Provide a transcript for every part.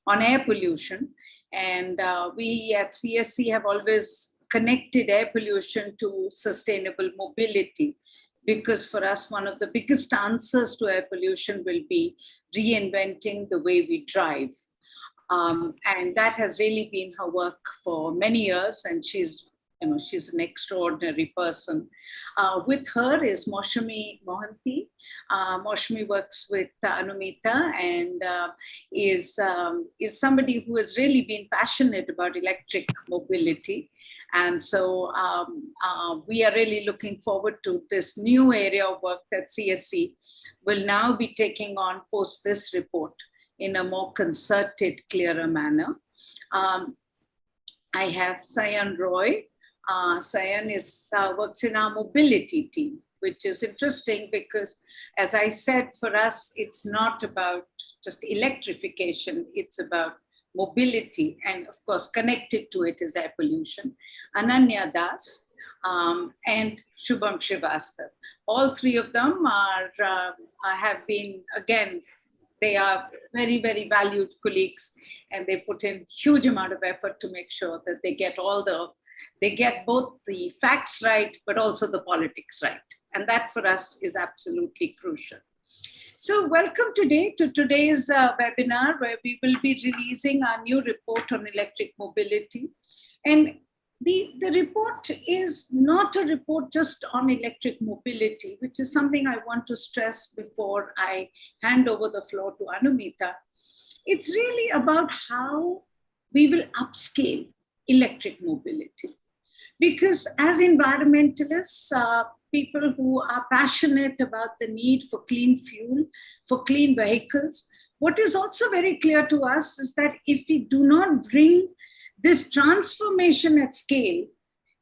on air pollution. And we at CSC have always connected air pollution to sustainable mobility, because for us, one of the biggest answers to air pollution will be reinventing the way we drive. And that has really been her work for many years, and she's an extraordinary person. With her is Maushami Mohanty. Maushami works with Anumita and is somebody who has really been passionate about electric mobility. And so we are really looking forward to this new area of work that CSC will now be taking on post this report in a more concerted, clearer manner. I have Sayan Roy. Sayan works in our mobility team, which is interesting because, as I said, for us, it's not about just electrification, it's about mobility, and of course, connected to it is air pollution. Ananya Das and Shubham Srivastav. All three of them have been, again, they are very, very valued colleagues, and they put in huge amount of effort to make sure that they get both the facts right, but also the politics right. And that for us is absolutely crucial. So welcome today to today's webinar, where we will be releasing our new report on electric mobility. And the report is not a report just on electric mobility, which is something I want to stress before I hand over the floor to Anumita. It's really about how we will upscale electric mobility. Because as environmentalists, people who are passionate about the need for clean fuel, for clean vehicles, what is also very clear to us is that if we do not bring this transformation at scale,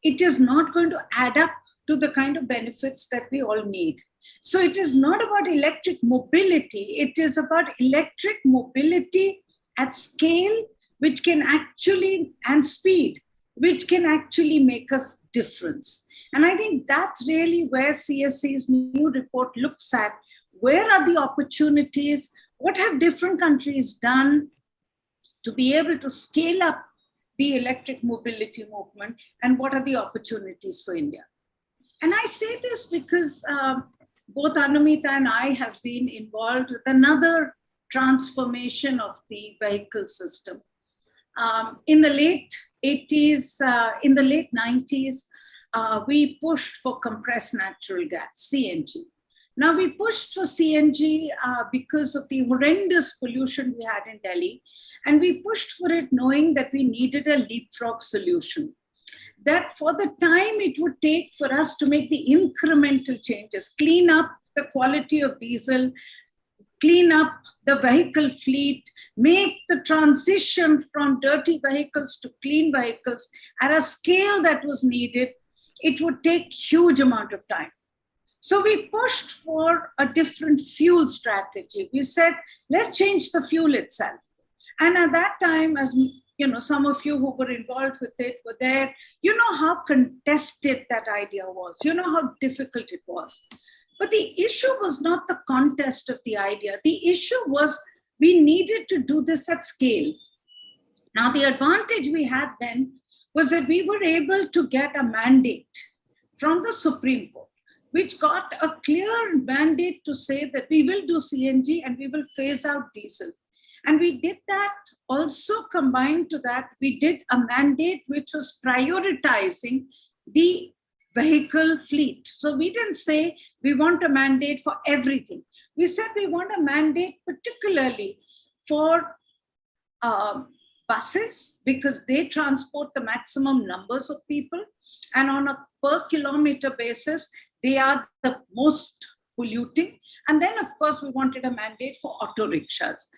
it is not going to add up to the kind of benefits that we all need. So it is not about electric mobility, it is about electric mobility at scale, which can actually, and speed, which can actually make us difference. And I think that's really where CSC's new report looks at. Where are the opportunities? What have different countries done to be able to scale up the electric mobility movement? And what are the opportunities for India? And I say this because both Anumita and I have been involved with another transformation of the vehicle system. In the late 80s, in the late 90s, we pushed for compressed natural gas, CNG. Now we pushed for CNG because of the horrendous pollution we had in Delhi. And we pushed for it knowing that we needed a leapfrog solution. That for the time it would take for us to make the incremental changes, clean up the quality of diesel, clean up the vehicle fleet, make the transition from dirty vehicles to clean vehicles at a scale that was needed, it would take huge amount of time. So we pushed for a different fuel strategy. We said, let's change the fuel itself. And at that time, as you know, some of you who were involved with it were there, you know how contested that idea was, you know how difficult it was. But the issue was not the contest of the idea. The issue was we needed to do this at scale. Now, the advantage we had then was that we were able to get a mandate from the Supreme Court, which got a clear mandate to say that we will do CNG and we will phase out diesel. And we did that. Also combined to that, we did a mandate which was prioritizing the vehicle fleet. So we didn't say we want a mandate for everything. We said we want a mandate particularly for buses, because they transport the maximum numbers of people. And on a per kilometer basis, they are the most polluting. And then, of course, we wanted a mandate for auto rickshaws,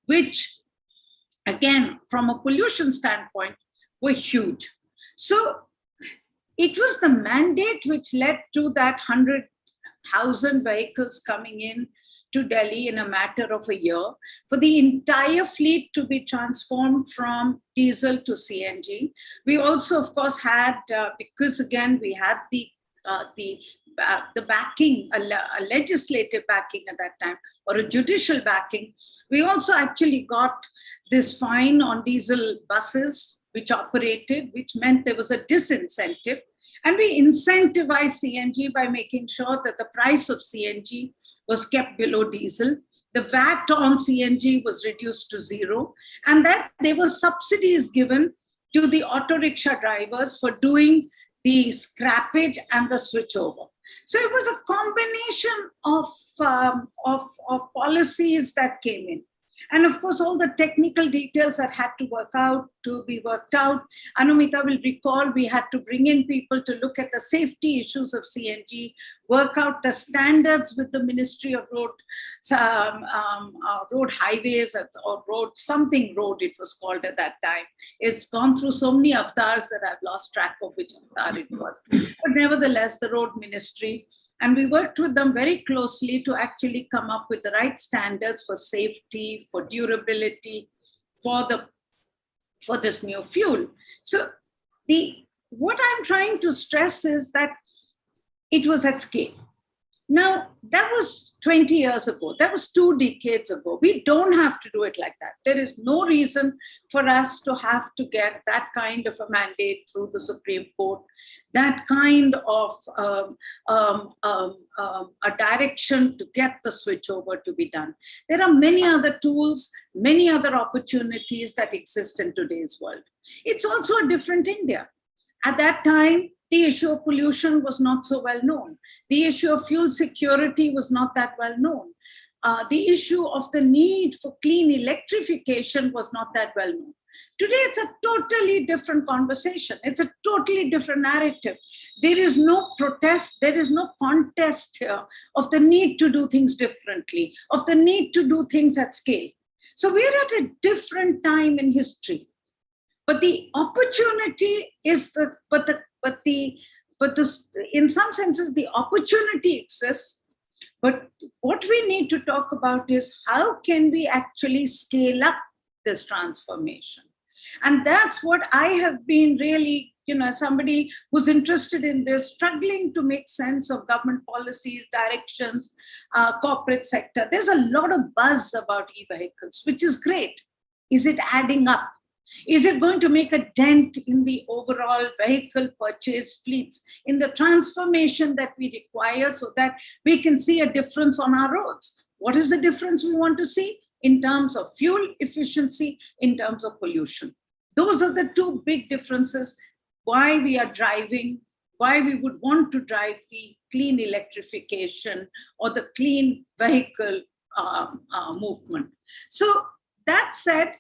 which, again, from a pollution standpoint, were huge. So it was the mandate which led to that 100,000 vehicles coming in to Delhi in a matter of a year, for the entire fleet to be transformed from diesel to CNG. We also, of course, had, because again, we had the backing, a legislative backing at that time, or a judicial backing, we also actually got this fine on diesel buses which operated, which meant there was a disincentive. And we incentivized CNG by making sure that the price of CNG was kept below diesel. The VAT on CNG was reduced to zero, and that there were subsidies given to the auto rickshaw drivers for doing the scrappage and the switchover. So it was a combination of policies that came in. And of course, all the technical details that had to be worked out. Anumita will recall we had to bring in people to look at the safety issues of CNG, work out the standards with the Ministry of Road Highways or something road it was called at that time. It's gone through so many avatars that I've lost track of which avatar it was. But nevertheless, the Road Ministry, and we worked with them very closely to actually come up with the right standards for safety, for durability, for this new fuel. So what I'm trying to stress is that it was at scale. Now, that was 20 years ago. That was 2 decades ago. We don't have to do it like that. There is no reason for us to have to get that kind of a mandate through the Supreme Court, that kind of a direction to get the switchover to be done. There are many other tools, many other opportunities that exist in today's world. It's also a different India. At that time, the issue of pollution was not so well known. The issue of fuel security was not that well known. The issue of the need for clean electrification was not that well known. Today, it's a totally different conversation. It's a totally different narrative. There is no protest, there is no contest here of the need to do things differently, of the need to do things at scale. So we're at a different time in history. But the opportunity is in some senses, the opportunity exists. But what we need to talk about is how can we actually scale up this transformation? And that's what I have been really, somebody who's interested in this, struggling to make sense of government policies, directions, corporate sector. There's a lot of buzz about e-vehicles, which is great. Is it adding up? Is it going to make a dent in the overall vehicle purchase fleets, in the transformation that we require so that we can see a difference on our roads? What is the difference we want to see in terms of fuel efficiency, in terms of pollution? Those are the 2 big differences why we are driving, why we would want to drive the clean electrification or the clean vehicle movement. So that said,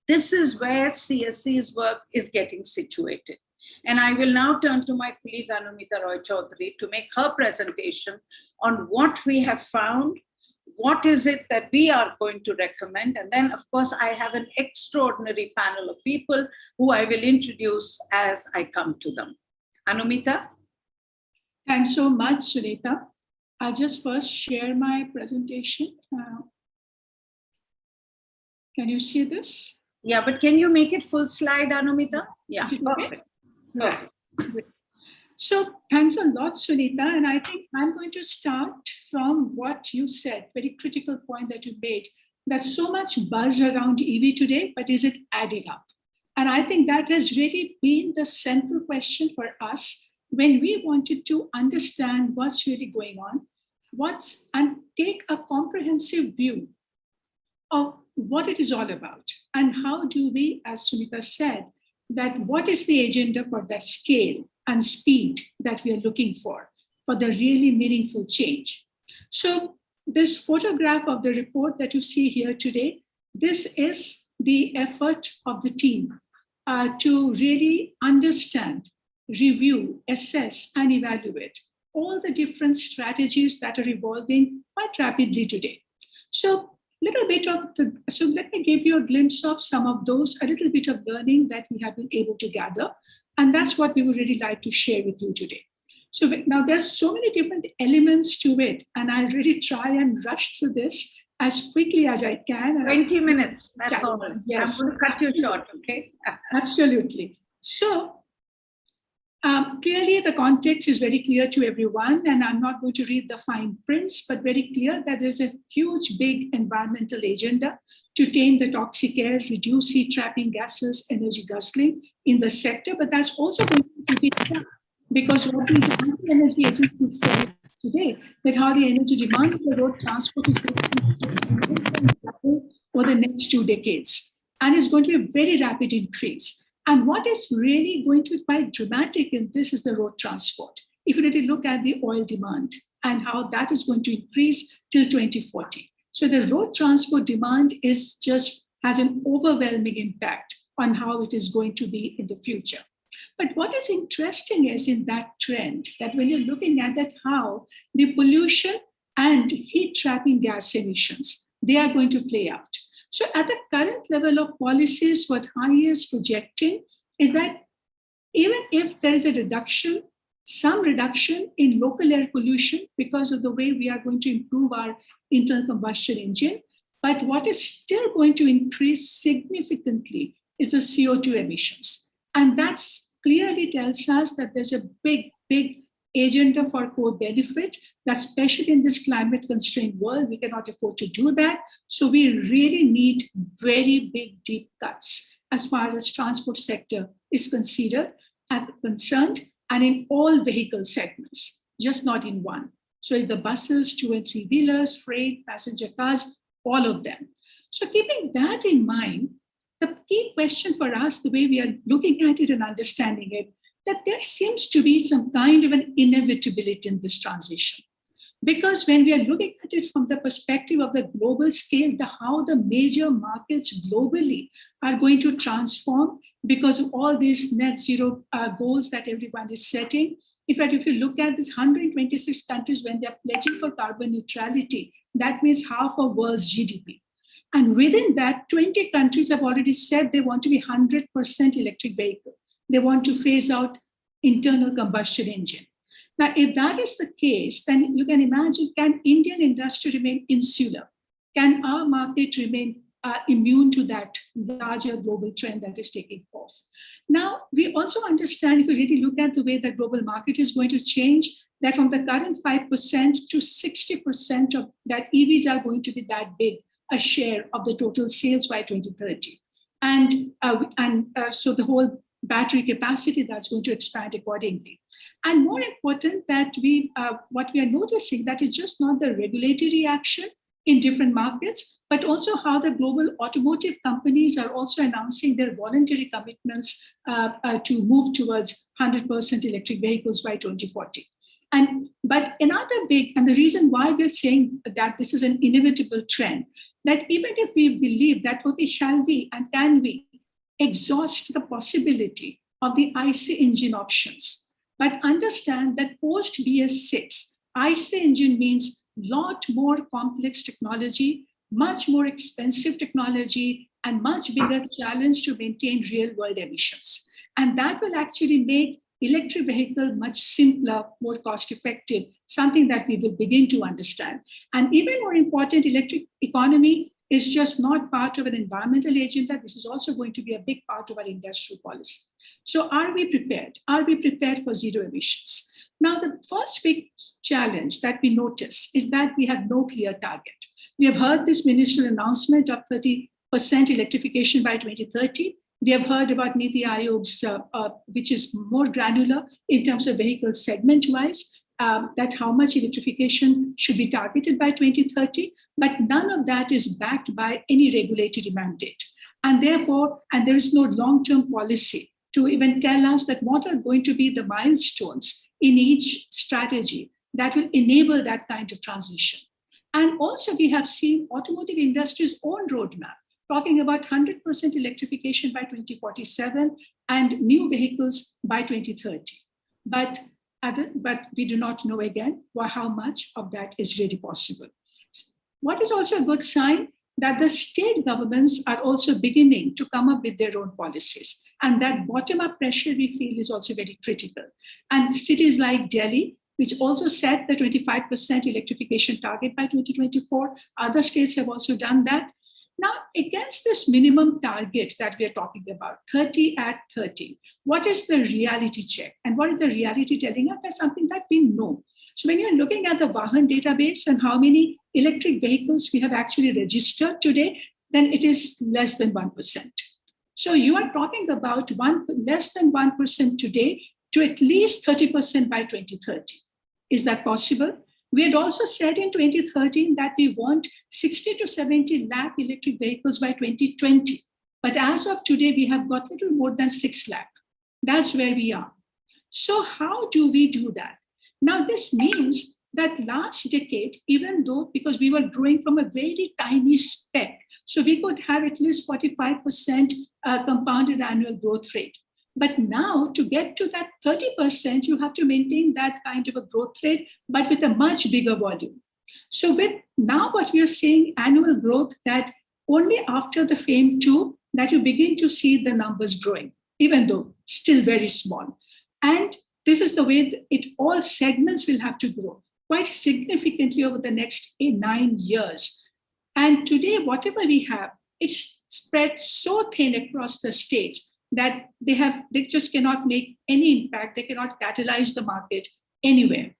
this is where CSC's work is getting situated. And I will now turn to my colleague Anumita Roy Chaudhary to make her presentation on what we have found, what is it that we are going to recommend. And then, of course, I have an extraordinary panel of people who I will introduce as I come to them. Anumita? Thanks so much, Sunita. I'll just first share my presentation. Can you see this? Yeah, but can you make it full slide, Anumita? Yeah, perfect. Perfect. So thanks a lot, Sunita. And I think I'm going to start from what you said, very critical point that you made. There's so much buzz around EV today, but is it adding up? And I think that has really been the central question for us when we wanted to understand what's really going on, and take a comprehensive view of what it is all about. And how do we, as Sunita said, that what is the agenda for that scale and speed that we are looking for the really meaningful change. So this photograph of the report that you see here today, this is the effort of the team to really understand, review, assess, and evaluate all the different strategies that are evolving quite rapidly today. So let me give you a glimpse of some of those, a little bit of learning that we have been able to gather. And that's what we would really like to share with you today. So now there's so many different elements to it, and I'll really try and rush through this as quickly as I can. 20 minutes, that's all. Yes. I'm going to cut you short, okay? Absolutely. So clearly the context is very clear to everyone, and I'm not going to read the fine prints, but very clear that there's a huge, big environmental agenda to tame the toxic air, reduce heat trapping gases, energy guzzling in the sector, but that's also going to be pretty tough because what the International Energy Agency is telling us today, that how the energy demand for road transport is going to double over the next 2 decades. And it's going to be a very rapid increase. And what is really going to be quite dramatic in this is the road transport. If you really look at the oil demand and how that is going to increase till 2040. So the road transport demand is just has an overwhelming impact on how it is going to be in the future. But what is interesting is in that trend, that when you're looking at that, how the pollution and heat trapping gas emissions, they are going to play out. So at the current level of policies, what HAI is projecting is that even if there is a reduction, some reduction in local air pollution because of the way we are going to improve our internal combustion engine, but what is still going to increase significantly is the CO2 emissions. And that's clearly tells us that there's a big agenda for co-benefit, that especially in this climate constrained world, we cannot afford to do that. So we really need very big, deep cuts as far as transport sector is considered and concerned, and in all vehicle segments, just not in one. So it's the buses, 2 and 3 wheelers, freight, passenger cars, all of them. So keeping that in mind, the key question for us, the way we are looking at it and understanding it, that there seems to be some kind of an inevitability in this transition. Because when we are looking at it from the perspective of the global scale, how the major markets globally are going to transform because of all these net zero goals that everyone is setting. In fact, if you look at this 126 countries, when they're pledging for carbon neutrality, that means half of world's GDP. And within that, 20 countries have already said they want to be 100% electric vehicle. They want to phase out internal combustion engine. Now, if that is the case, then you can imagine, can Indian industry remain insular? Can our market remain immune to that larger global trend that is taking off? Now, we also understand, if you really look at the way the global market is going to change, that from the current 5% to 60% of that EVs are going to be that big a share of the total sales by 2030. And so the whole battery capacity that's going to expand accordingly. And more important, that what we are noticing, that is just not the regulatory action in different markets, but also how the global automotive companies are also announcing their voluntary commitments to move towards 100% electric vehicles by 2040. But another big, and the reason why we're saying that this is an inevitable trend, that even if we believe that, okay, shall we and can we exhaust the possibility of the ICE engine options, but understand that post BS6, ICE engine means lot more complex technology, much more expensive technology, and much bigger challenge to maintain real world emissions. And that will actually make electric vehicle much simpler, more cost effective, something that we will begin to understand. And even more important, electric economy is just not part of an environmental agenda. This is also going to be a big part of our industrial policy. So are we prepared? Are we prepared for zero emissions? Now, the first big challenge that we notice is that we have no clear target. We have heard this ministerial announcement of 30% electrification by 2030. We have heard about Niti Aayog's, which is more granular in terms of vehicle segment-wise, that how much electrification should be targeted by 2030, but none of that is backed by any regulatory mandate. And therefore, there is no long-term policy to even tell us that what are going to be the milestones in each strategy that will enable that kind of transition. And also we have seen automotive industry's own roadmap, talking about 100% electrification by 2047 and new vehicles by 2030. But we do not know again how much of that is really possible. What is also a good sign, that the state governments are also beginning to come up with their own policies. And that bottom-up pressure we feel is also very critical. And cities like Delhi, which also set the 25% electrification target by 2024, other states have also done that. Now, against this minimum target that we are talking about, 30 at 30, what is the reality check? And what is the reality telling us? That's something that we know. So when you're looking at the Vahan database and how many electric vehicles we have actually registered today, then it is less than 1%. So you are talking about less than 1% today to at least 30% by 2030. Is that possible? We had also said in 2013 that we want 60 to 70 lakh electric vehicles by 2020. But as of today, we have got little more than 6 lakh. That's where we are. So how do we do that? Now, this means that last decade, even though, because we were growing from a very tiny speck, so we could have at least 45% compounded annual growth rate. But now to get to that 30%, you have to maintain that kind of a growth rate, but with a much bigger volume. So with now what we are seeing annual growth, that only after the FAME 2 that you begin to see the numbers growing, even though still very small. And this is the way all segments will have to grow quite significantly over the next 9 years. And today, whatever we have, it's spread so thin across the states that they just cannot make any impact. They cannot catalyze the market anywhere.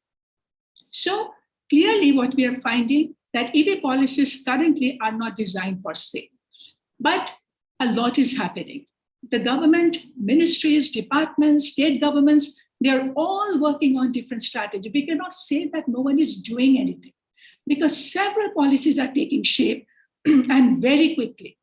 So clearly what we are finding that EV policies currently are not designed for sale. But a lot is happening. The government, ministries, departments, state governments, they're all working on different strategies. We cannot say that no one is doing anything because several policies are taking shape and very quickly.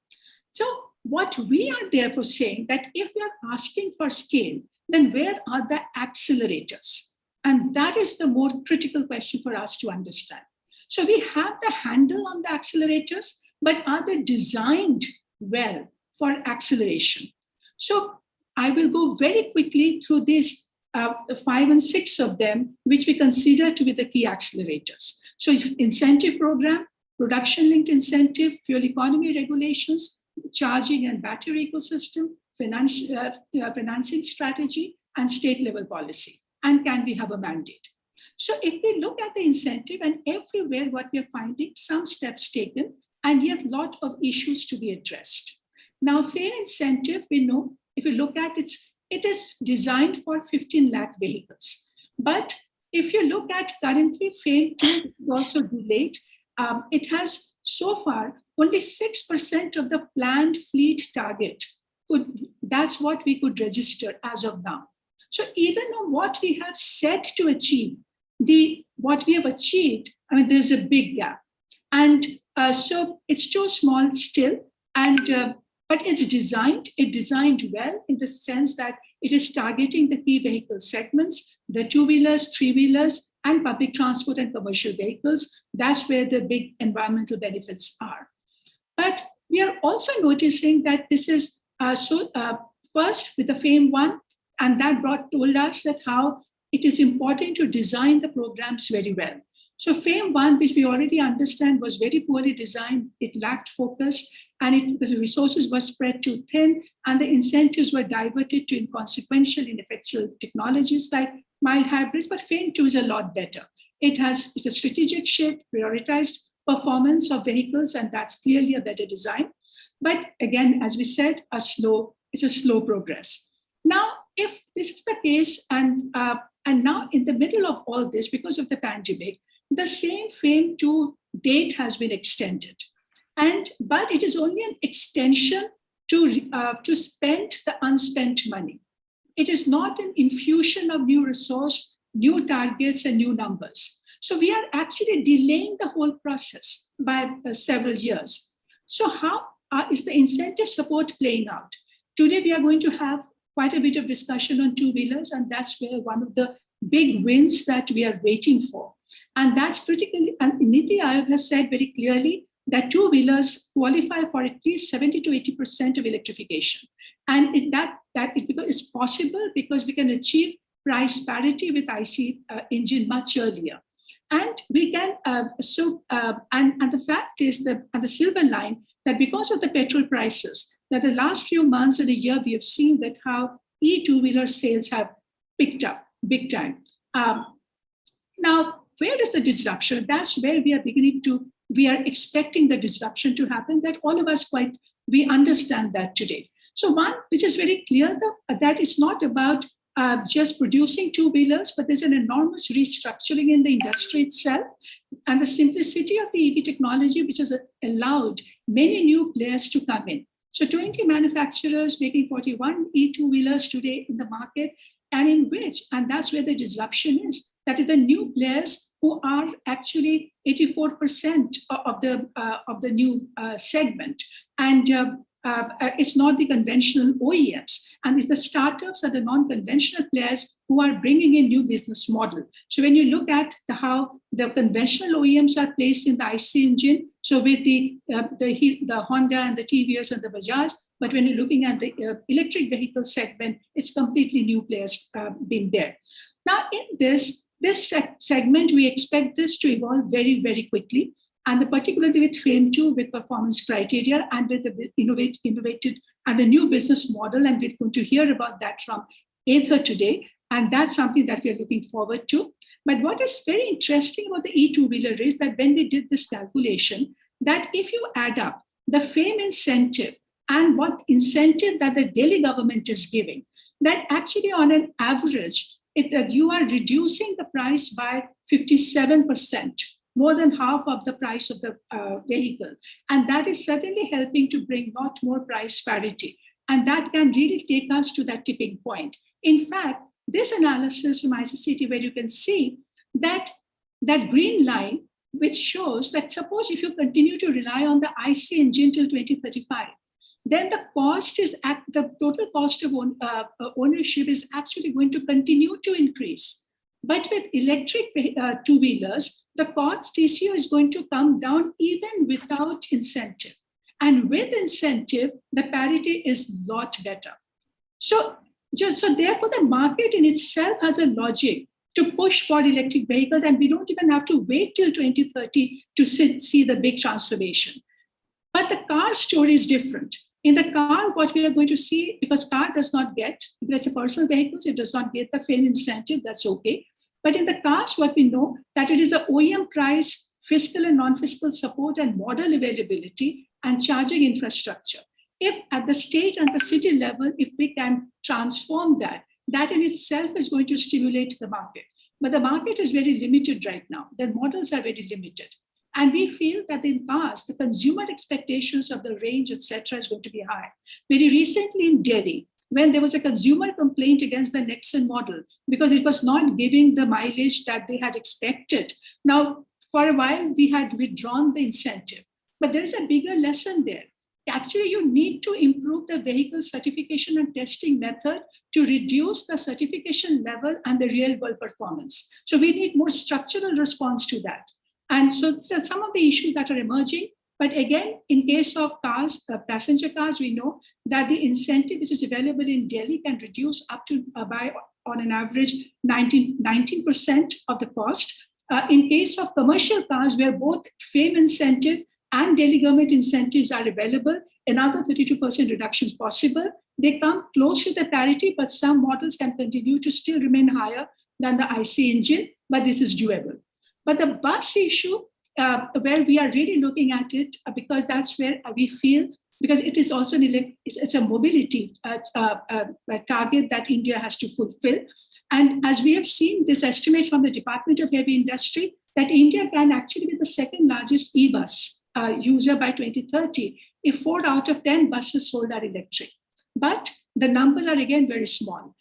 So what we are therefore saying that if we are asking for scale, then where are the accelerators? And that is the more critical question for us to understand. So we have the handle on the accelerators, but are they designed well for acceleration? So I will go very quickly through these 5 and 6 of them, which we consider to be the key accelerators. So incentive program, production-linked incentive, fuel economy regulations, charging and battery ecosystem, financing strategy, and state-level policy. And can we have a mandate? So if we look at the incentive, and everywhere what we are finding, some steps taken, and yet a lot of issues to be addressed. Now, FAME incentive, we know, if you look at it is designed for 15 lakh vehicles. But if you look at currently, FAME 2 is also delayed. It has so far only 6% of the planned fleet target. That's what we could register as of now. So even on what we have set to achieve, what we have achieved, I mean, there's a big gap. And so it's too small still. And but it's designed well in the sense that it is targeting the key vehicle segments, the 2-wheelers, 3-wheelers, and public transport and commercial vehicles. That's where the big environmental benefits are. But we are also noticing that this is first with the FAME 1, and that told us that how it is important to design the programs very well. So FAME 1, which we already understand, was very poorly designed. It lacked focus, and the resources were spread too thin, and the incentives were diverted to inconsequential, ineffectual technologies like mild hybrids. But FAME 2 is a lot better. It's a strategic shift, prioritized performance of vehicles, and that's clearly a better design. But again, as we said, it's a slow progress. Now, if this is the case, and now in the middle of all this, because of the pandemic, the same FAME 2 date has been extended. But it is only an extension to spend the unspent money. It is not an infusion of new resource, new targets, and new numbers. So we are actually delaying the whole process by several years. So how is the incentive support playing out? Today, we are going to have quite a bit of discussion on 2-wheelers, and that's where one of the big wins that we are waiting for. And that's critically, and Niti Aayog has said very clearly that 2-wheelers qualify for at least 70 to 80% of electrification. And it's possible because we can achieve price parity with IC engine much earlier. And we can, and the fact is that, and the silver line, that because of the petrol prices, that the last few months and a year, we have seen that how e-2-wheeler sales have picked up big time. Now, where is the disruption? That's where we are expecting the disruption to happen, that all of us we understand that today. So one, which is very clear, that it's not about just producing 2-wheelers, but there's an enormous restructuring in the industry itself. and the simplicity of the EV technology, which has allowed many new players to come in. So 20 manufacturers making 41 e-two-wheelers today in the market, and that's where the disruption is. That is the new players who are actually 84% of the new segment. And it's not the conventional OEMs. And it's the startups and the non-conventional players who are bringing in new business model. So when you look at how the conventional OEMs are placed in the IC engine, so with the Honda and the TVS and the Bajaj, but when you're looking at the electric vehicle segment, it's completely new players being there. Now, in this segment, we expect this to evolve very, very quickly. And particularly with FAME 2, with performance criteria and with the innovated and the new business model. And we're going to hear about that from Ather today. And that's something that we're looking forward to. But what is very interesting about the e-two-wheeler is that when we did this calculation, that if you add up the FAME incentive and what incentive that the Delhi government is giving, that actually on an average, that you are reducing the price by 57%, more than half of the price of the vehicle. And that is certainly helping to bring lot more price parity. And that can really take us to that tipping point. In fact, this analysis from ICCT, where you can see that green line, which shows that suppose if you continue to rely on the IC engine till 2035, then the total cost of ownership is actually going to continue to increase. But with electric two-wheelers, the cost TCO is going to come down even without incentive. And with incentive, the parity is a lot better. So therefore, the market in itself has a logic to push for electric vehicles, and we don't even have to wait till 2030 to see the big transformation. But the car story is different. In the car, what we are going to see, because car does not get, if it's a personal vehicle, it does not get the FAME incentive, that's okay. But in the cars, what we know, that it is the OEM price, fiscal and non-fiscal support and model availability and charging infrastructure. If at the state and the city level, if we can transform that in itself is going to stimulate the market. But the market is very limited right now. The models are very limited. And we feel that in the past, the consumer expectations of the range, etc., is going to be high. Very recently in Delhi, when there was a consumer complaint against the Nexon model because it was not giving the mileage that they had expected. Now, for a while, we had withdrawn the incentive. But there is a bigger lesson there. Actually, you need to improve the vehicle certification and testing method to reduce the certification level and the real world performance. So we need more structural response to that. And so some of the issues that are emerging, but again, in case of cars, passenger cars, we know that the incentive which is available in Delhi can reduce up to by on an average 19% of the cost. In case of commercial cars, where both FAME incentive and Delhi government incentives are available, another 32% reduction is possible. They come close to the parity, but some models can continue to still remain higher than the IC engine, but this is doable. But the bus issue, where we are really looking at it, because that's where we feel, because it is also it's a mobility target that India has to fulfill. And as we have seen this estimate from the Department of Heavy Industry, that India can actually be the second largest e-bus user by 2030 if 4 out of 10 buses sold are electric. But the numbers are again very small.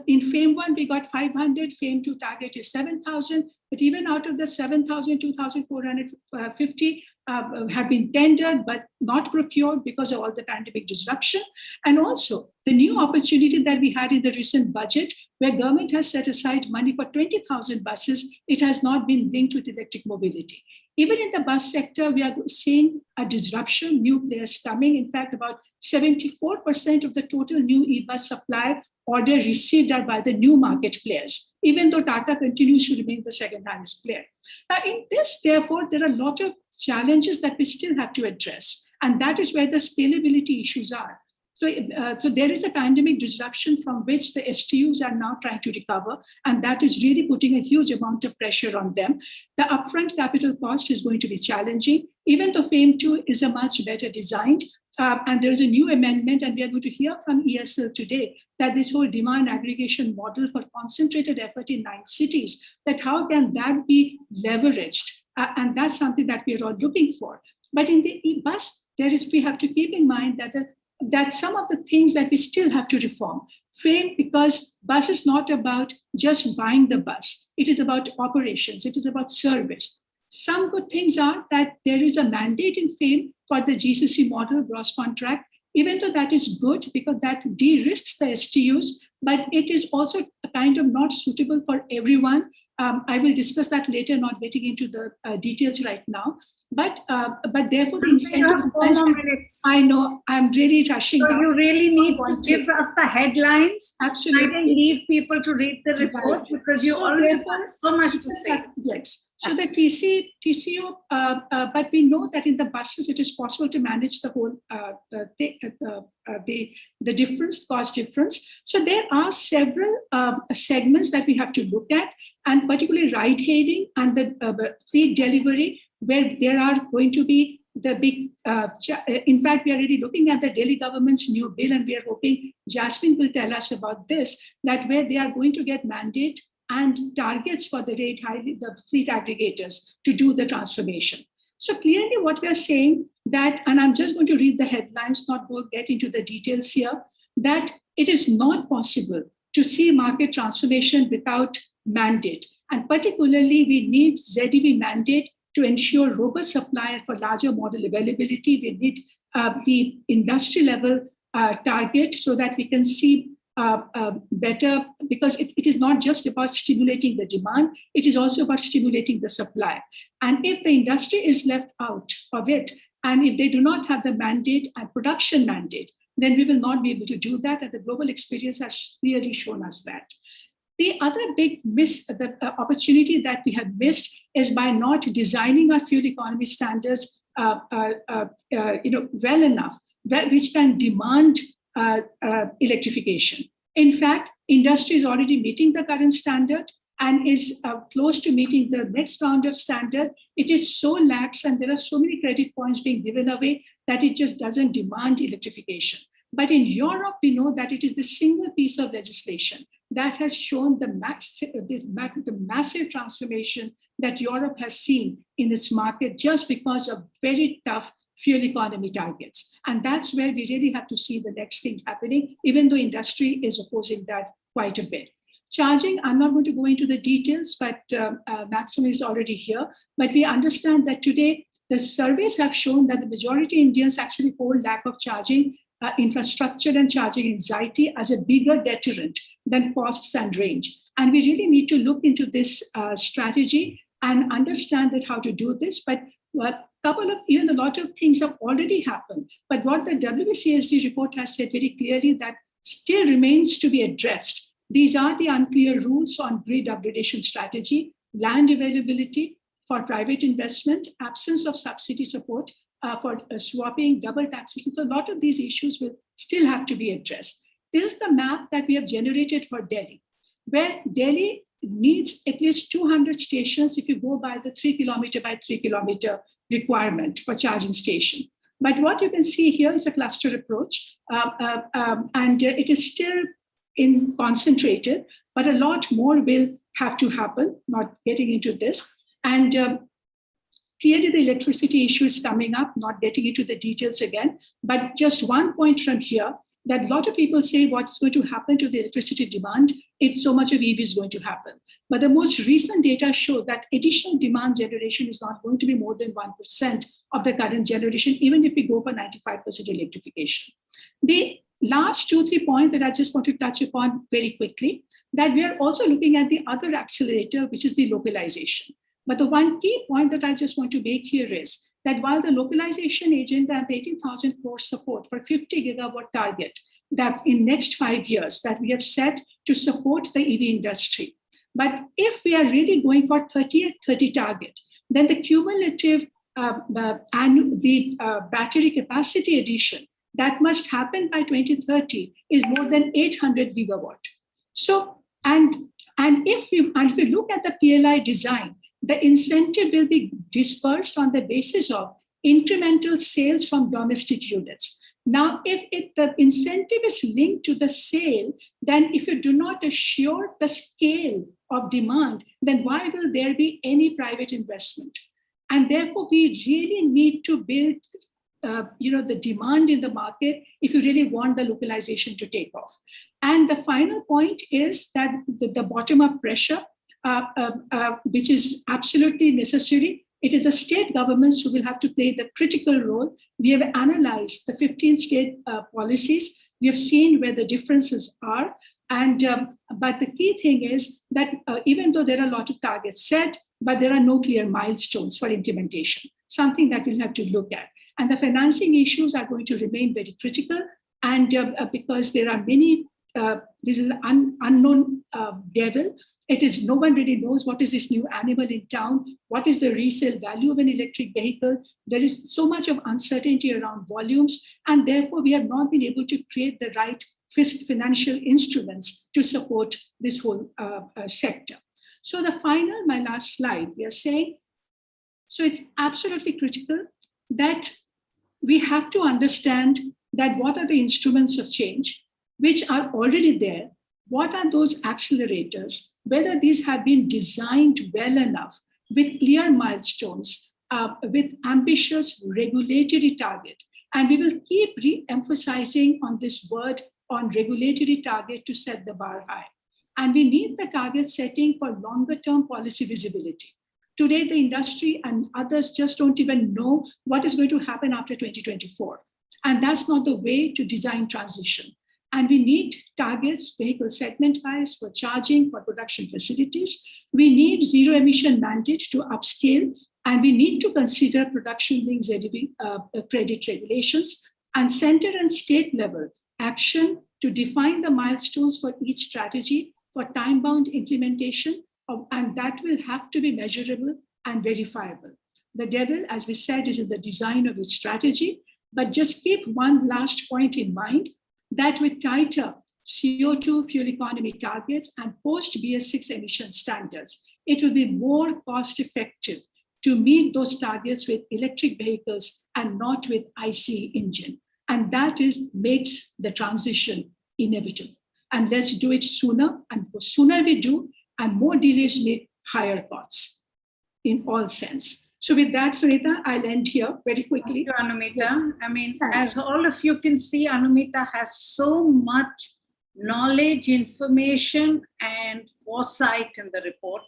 In FAME 1, we got 500, FAME 2 target is 7,000, but even out of the 7,000, 2,450 have been tendered but not procured because of all the pandemic disruption. And also the new opportunity that we had in the recent budget, where government has set aside money for 20,000 buses, it has not been linked with electric mobility. Even in the bus sector, we are seeing a disruption, new players coming. In fact, about 74% of the total new e-bus supply order received are by the new market players, even though Tata continues to remain the second largest player. Now, in this, therefore, there are a lot of challenges that we still have to address. And that is where the scalability issues are. So there is a pandemic disruption from which the STUs are now trying to recover, and that is really putting a huge amount of pressure on them. The upfront capital cost is going to be challenging, even though FAME 2 is a much better designed. And there is a new amendment, and we are going to hear from ESL today that this whole demand aggregation model for concentrated effort in 9 cities, that how can that be leveraged and that's something that we are all looking for. But in the bus, we have to keep in mind that some of the things that we still have to reform. FAME, because bus is not about just buying the bus. It is about operations. It is about service. Some good things are that there is a mandate in FAME for the GCC model, gross contract, even though that is good because that de-risks the STUs, but it is also kind of not suitable for everyone. I will discuss that later, not getting into the details right now. But therefore, the incentive. I know I'm really rushing. So you really need to give us the headlines. Absolutely. I didn't leave people to read the report because you already have so much to say. Yes. So the TCO, but we know that in the buses it is possible to manage the whole the difference, cost difference. So there are several segments that we have to look at, and particularly ride hailing and the fleet delivery, where there are going to be the big, in fact, we are already looking at the Delhi government's new bill, and we are hoping Jasmine will tell us about this, that where they are going to get mandate and targets for the fleet aggregators to do the transformation. So clearly what we are saying that, and I'm just going to read the headlines, not go get into the details here, that it is not possible to see market transformation without mandate. And particularly we need ZEV mandate to ensure robust supply for larger model availability. We need the industry level target so that we can see better, because it is not just about stimulating the demand, it is also about stimulating the supply. And if the industry is left out of it, and if they do not have the mandate and production mandate, then we will not be able to do that. And the global experience has clearly shown us that. The other big opportunity that we have missed is by not designing our fuel economy standards well enough, which can demand electrification. In fact, industry is already meeting the current standard and is close to meeting the next round of standard. It is so lax and there are so many credit points being given away that it just doesn't demand electrification. But in Europe, we know that it is the single piece of legislation that has shown the massive transformation that Europe has seen in its market just because of very tough fuel economy targets. And that's where we really have to see the next things happening, even though industry is opposing that quite a bit. Charging, I'm not going to go into the details, but Maxim is already here. But we understand that today, the surveys have shown that the majority of Indians actually hold lack of charging infrastructure and charging anxiety as a bigger deterrent than costs and range. And we really need to look into this strategy and understand that how to do this. But a lot of things have already happened. But what the WCSD report has said very clearly that still remains to be addressed. These are the unclear rules on grid upgradation strategy, land availability for private investment, absence of subsidy support for swapping, double taxation. So a lot of these issues will still have to be addressed. This is the map that we have generated for Delhi, where Delhi needs at least 200 stations if you go by the 3 kilometer by 3 kilometer requirement for charging station. But what you can see here is a cluster approach, and it is still concentrated, but a lot more will have to happen, not getting into this. And clearly the electricity issue is coming up, not getting into the details again, but just one point from here, that a lot of people say what's going to happen to the electricity demand if so much of EV is going to happen. But the most recent data show that additional demand generation is not going to be more than 1% of the current generation, even if we go for 95% electrification. The last 2-3 points that I just want to touch upon very quickly, that we are also looking at the other accelerator, which is the localization. But the one key point that I just want to make here is that while the localization agenda and the 18,000 crore support for 50 gigawatt target that in next 5 years that we have set to support the EV industry, but if we are really going for 30 target, then the cumulative battery capacity addition that must happen by 2030 is more than 800 gigawatt. So, and if we look at the PLI design, the incentive will be dispersed on the basis of incremental sales from domestic units. Now, if the incentive is linked to the sale, then if you do not assure the scale of demand, then why will there be any private investment? And therefore, we really need to build the demand in the market if you really want the localization to take off. And the final point is that the bottom-up pressure, which is absolutely necessary. It is the state governments who will have to play the critical role. We have analyzed the 15 state policies. We have seen where the differences are. And but the key thing is that even though there are a lot of targets set, but there are no clear milestones for implementation, something that we'll have to look at. And the financing issues are going to remain very critical. And because there are many, this is an unknown devil. It is, no one really knows what is this new animal in town, what is the resale value of an electric vehicle. There is so much of uncertainty around volumes, and therefore we have not been able to create the right financial instruments to support this whole sector. So my last slide, we are saying, so it's absolutely critical that we have to understand that what are the instruments of change, which are already there. What are those accelerators, whether these have been designed well enough with clear milestones, with ambitious regulatory target. And we will keep re-emphasizing on this word on regulatory target to set the bar high. And we need the target setting for longer term policy visibility. Today, the industry and others just don't even know what is going to happen after 2024. And that's not the way to design transition. And we need targets, vehicle segment-wise, for charging, for production facilities. We need zero-emission mandate to upscale, and we need to consider production-linked credit regulations and center and state level action to define the milestones for each strategy for time-bound implementation, and that will have to be measurable and verifiable. The devil, as we said, is in the design of its strategy, but just keep one last point in mind, that with tighter CO2 fuel economy targets and post-BS6 emission standards, it will be more cost effective to meet those targets with electric vehicles and not with ICE engine. And that makes the transition inevitable. And let's do it sooner, and the sooner we do, and more delays mean higher costs in all sense. So with that, Sunita, I'll end here very quickly. Thank you, Anumita. Yes. I mean, Thanks. as all of you can see, Anumita has so much knowledge, information, and foresight in the report.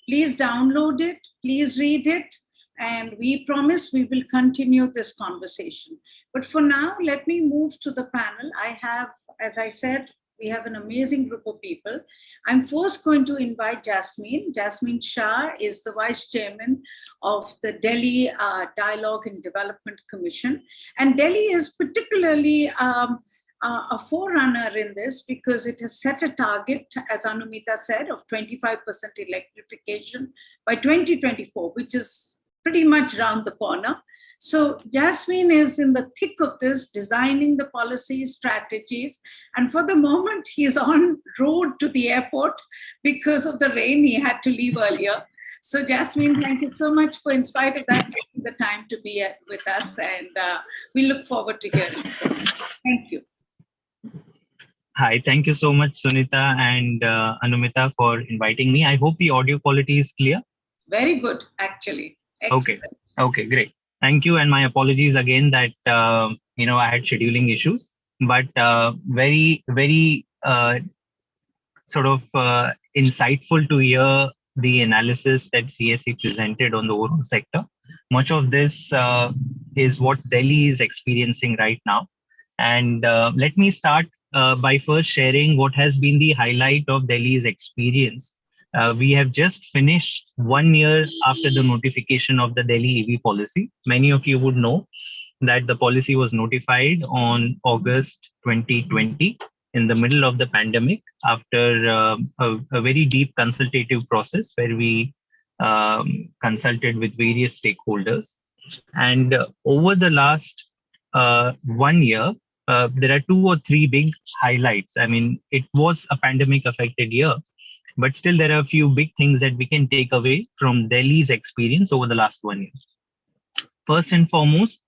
Please download it, please read it, and we promise we will continue this conversation. But for now, let me move to the panel. I have, as I said, we have an amazing group of people. I'm first going to invite Jasmine. Jasmine Shah is the Vice Chairman of the Delhi Dialogue and Development Commission. And Delhi is particularly a forerunner in this because it has set a target, as Anumita said, of 25% electrification by 2024, which is pretty much around the corner. So Jasmine is in the thick of this, designing the policies, strategies, and for the moment he's on road to the airport because of the rain. He had to leave earlier. So Jasmine, thank you so much for, in spite of that, taking the time to be with us, and we look forward to hearing from you. Thank you. Hi, thank you so much, Sunita and Anumita, for inviting me. I hope the audio quality is clear. Very good, actually. Excellent. Okay, great. Thank you, and my apologies again that I had scheduling issues, but very sort of insightful to hear the analysis that CSE presented on the overall sector. Much of this is what Delhi is experiencing right now, and let me start by first sharing what has been the highlight of Delhi's experience. We have just finished 1 year after the notification of the Delhi EV policy. Many of you would know that the policy was notified on August 2020 in the middle of the pandemic after a very deep consultative process where we consulted with various stakeholders. And over the last 1 year, there are 2 or 3 big highlights. I mean, it was a pandemic affected year, but still there are a few big things that we can take away from Delhi's experience over the last 1 year. First and foremost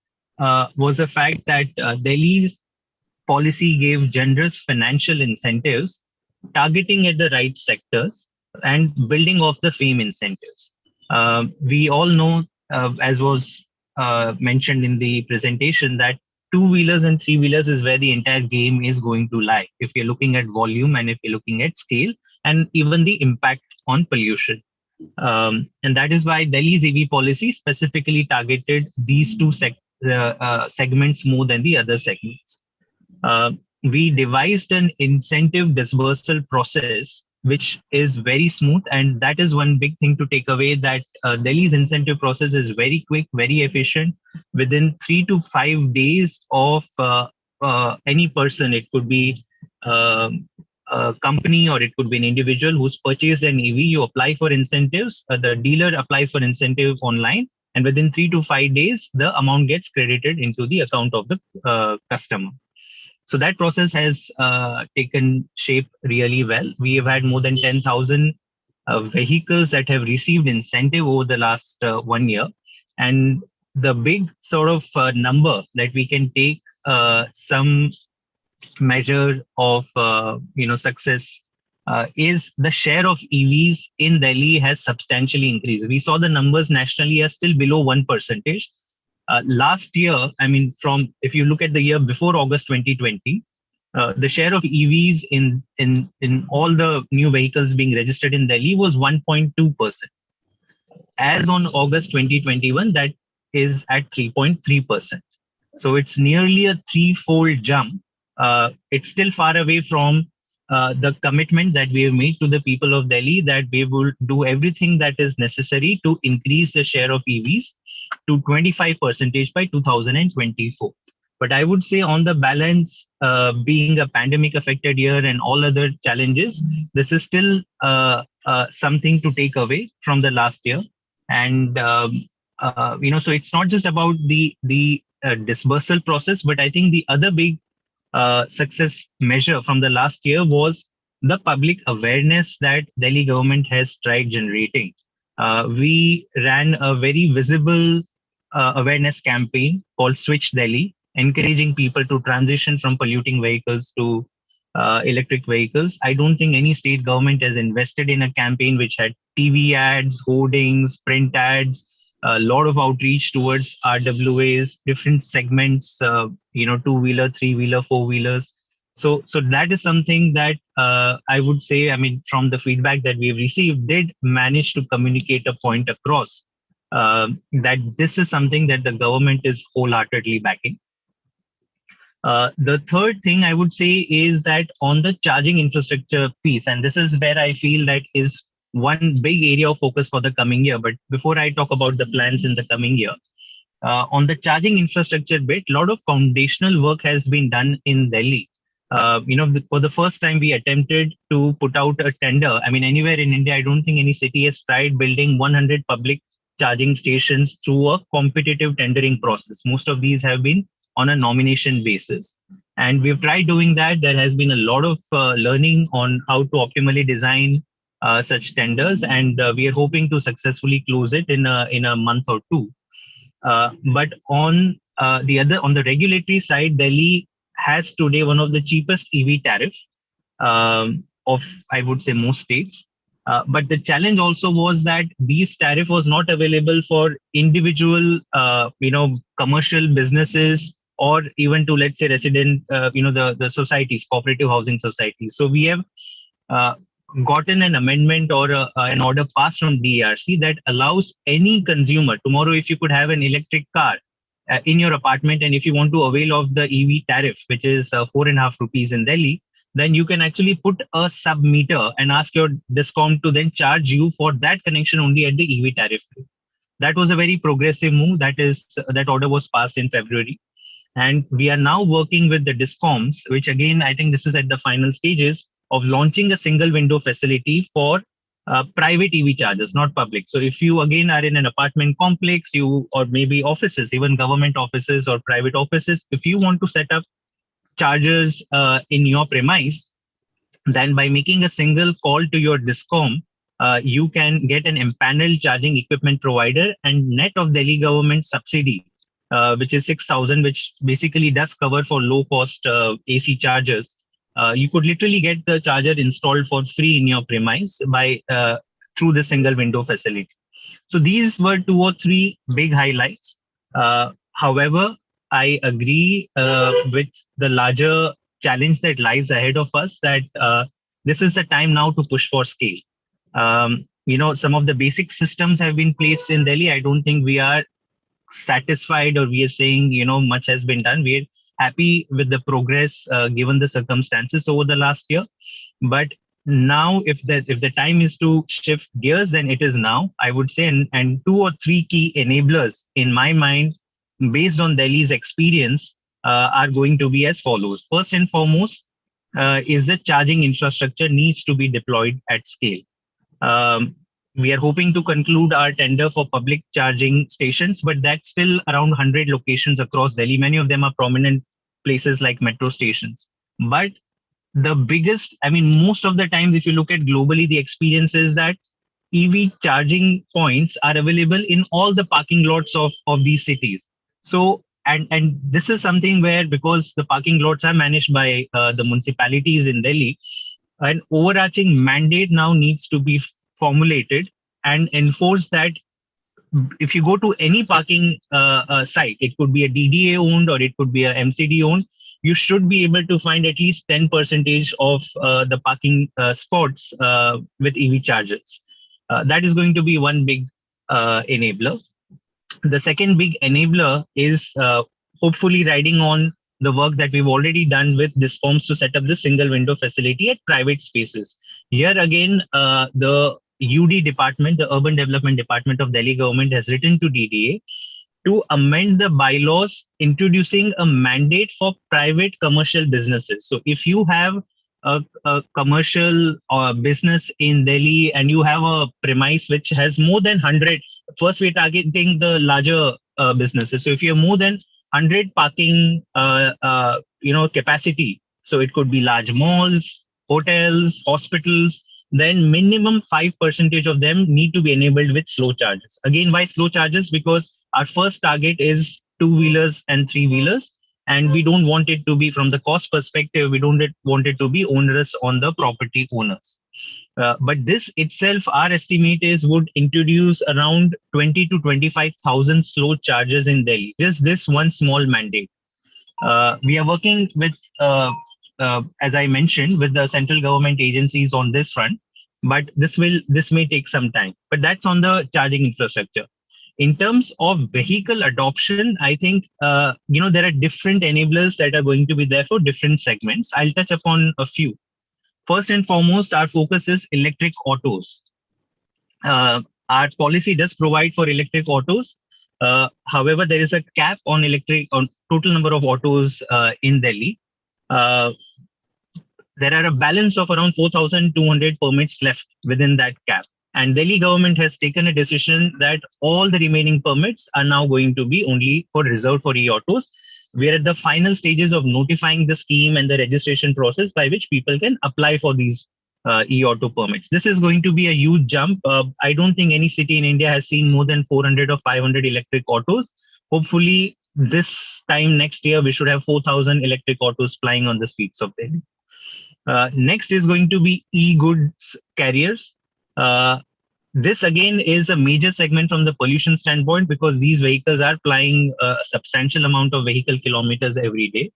was the fact that Delhi's policy gave generous financial incentives targeting at the right sectors and building off the FAME incentives. We all know as was mentioned in the presentation, that two-wheelers and three-wheelers is where the entire game is going to lie. If you're looking at volume and if you're looking at scale and even the impact on pollution. And that is why Delhi's EV policy specifically targeted these two segments more than the other segments. We devised an incentive dispersal process, which is very smooth. And that is one big thing to take away, that Delhi's incentive process is very quick, very efficient. Within 3 to 5 days of any person, it could be a company or it could be an individual who's purchased an EV, you apply for incentives, the dealer applies for incentive online, and within 3 to 5 days, the amount gets credited into the account of the customer. So that process has taken shape really well. We have had more than 10,000 vehicles that have received incentive over the last 1 year. And the big sort of number that we can take some measure of success is the share of EVs in Delhi has substantially increased. We saw the numbers nationally are still below 1%. Last year, I mean, if you look at the year before August 2020, the share of EVs in all the new vehicles being registered in Delhi was 1.2%. As on August 2021, that is at 3.3%. So it's nearly a threefold jump. It's still far away from the commitment that we have made to the people of Delhi, that we will do everything that is necessary to increase the share of EVs to 25% by 2024. But I would say on the balance, being a pandemic affected year and all other challenges, this is still something to take away from the last year. And, so it's not just about the dispersal process, but I think the other big success measure from the last year was the public awareness that Delhi government has tried generating. We ran a very visible awareness campaign called Switch Delhi, encouraging people to transition from polluting vehicles to electric vehicles. I don't think any state government has invested in a campaign which had TV ads, hoardings, print ads, a lot of outreach towards RWAs, different segments, two-wheeler, three-wheeler, four-wheelers. So that is something that I would say, I mean, from the feedback that we've received, did manage to communicate a point across that this is something that the government is wholeheartedly backing. The third thing I would say is that on the charging infrastructure piece, and this is where I feel that is one big area of focus for the coming year. But before I talk about the plans in the coming year, on the charging infrastructure bit, a lot of foundational work has been done in Delhi. For the first time, we attempted to put out a tender. I mean, anywhere in India, I don't think any city has tried building 100 public charging stations through a competitive tendering process. Most of these have been on a nomination basis. And we've tried doing that. There has been a lot of learning on how to optimally design such tenders, and we are hoping to successfully close it in a month or two. But on the regulatory side, Delhi has today one of the cheapest EV tariff of, I would say, most states. But the challenge also was that these tariff was not available for individual, commercial businesses, or even to, let's say, resident, the societies, cooperative housing societies. So we have gotten an amendment or an order passed from DRC that allows any consumer, tomorrow, if you could have an electric car in your apartment, and if you want to avail of the EV tariff, which is 4.5 rupees in Delhi, then you can actually put a sub meter and ask your discom to then charge you for that connection only at the EV tariff. That was a very progressive move. That order was passed in February. And we are now working with the discoms, which again, I think this is at the final stages of launching a single window facility for private EV chargers, not public. So if you again are in an apartment complex, or maybe offices, even government offices or private offices, if you want to set up chargers in your premise, then by making a single call to your discom, you can get an empaneled charging equipment provider, and net of Delhi government subsidy, which is 6,000, which basically does cover for low cost AC chargers. You could literally get the charger installed for free in your premise through the single window facility. So these were 2 or 3 big highlights. However, I agree with the larger challenge that lies ahead of us, that this is the time now to push for scale. Some of the basic systems have been placed in Delhi. I don't think we are satisfied, or we are saying, much has been done. We're happy with the progress given the circumstances over the last year. But now, if the time is to shift gears, then it is now, I would say. And 2 or 3 key enablers in my mind, based on Delhi's experience, are going to be as follows. First and foremost, is that charging infrastructure needs to be deployed at scale. We are hoping to conclude our tender for public charging stations, but that's still around 100 locations across Delhi. Many of them are prominent places like metro stations. But the biggest, most of the times, if you look at globally, the experience is that EV charging points are available in all the parking lots of these cities. So, and this is something where, because the parking lots are managed by the municipalities in Delhi, an overarching mandate now needs to be formulated and enforce that if you go to any parking site, it could be a DDA owned or it could be a MCD owned, you should be able to find at least 10% of the parking spots with EV chargers. That is going to be one big enabler. The second big enabler is hopefully riding on the work that we've already done with DISCOMs to set up the single window facility at private spaces. Here again, the UD department, the Urban Development Department of Delhi government, has written to DDA to amend the bylaws, introducing a mandate for private commercial businesses. So if you have a commercial business in Delhi and you have a premise which has more than 100, first we're targeting the larger businesses. So if you have more than 100 parking capacity, so it could be large malls, hotels, hospitals, then minimum 5% of them need to be enabled with slow charges. Again, why slow charges? Because our first target is 2-wheelers and 3-wheelers, and we don't want it to be, from the cost perspective, we don't want it to be onerous on the property owners. But this itself, our estimate is, would introduce around 20 to 25,000 slow chargers in Delhi. Just this one small mandate. We are working with, as I mentioned, with the central government agencies on this front, but this may take some time. But that's on the charging infrastructure. In terms of vehicle adoption, I think there are different enablers that are going to be there for different segments. I'll touch upon a few. First and foremost, our focus is electric autos. Our policy does provide for electric autos. However, there is a cap on total number of autos in Delhi. There are a balance of around 4,200 permits left within that cap. And Delhi government has taken a decision that all the remaining permits are now going to be only reserved for e-autos. We are at the final stages of notifying the scheme and the registration process by which people can apply for these e-auto permits. This is going to be a huge jump. I don't think any city in India has seen more than 400 or 500 electric autos. Hopefully, this time next year, we should have 4,000 electric autos flying on the streets of Delhi. Next is going to be e-goods carriers. This again is a major segment from the pollution standpoint, because these vehicles are plying a substantial amount of vehicle kilometers every day.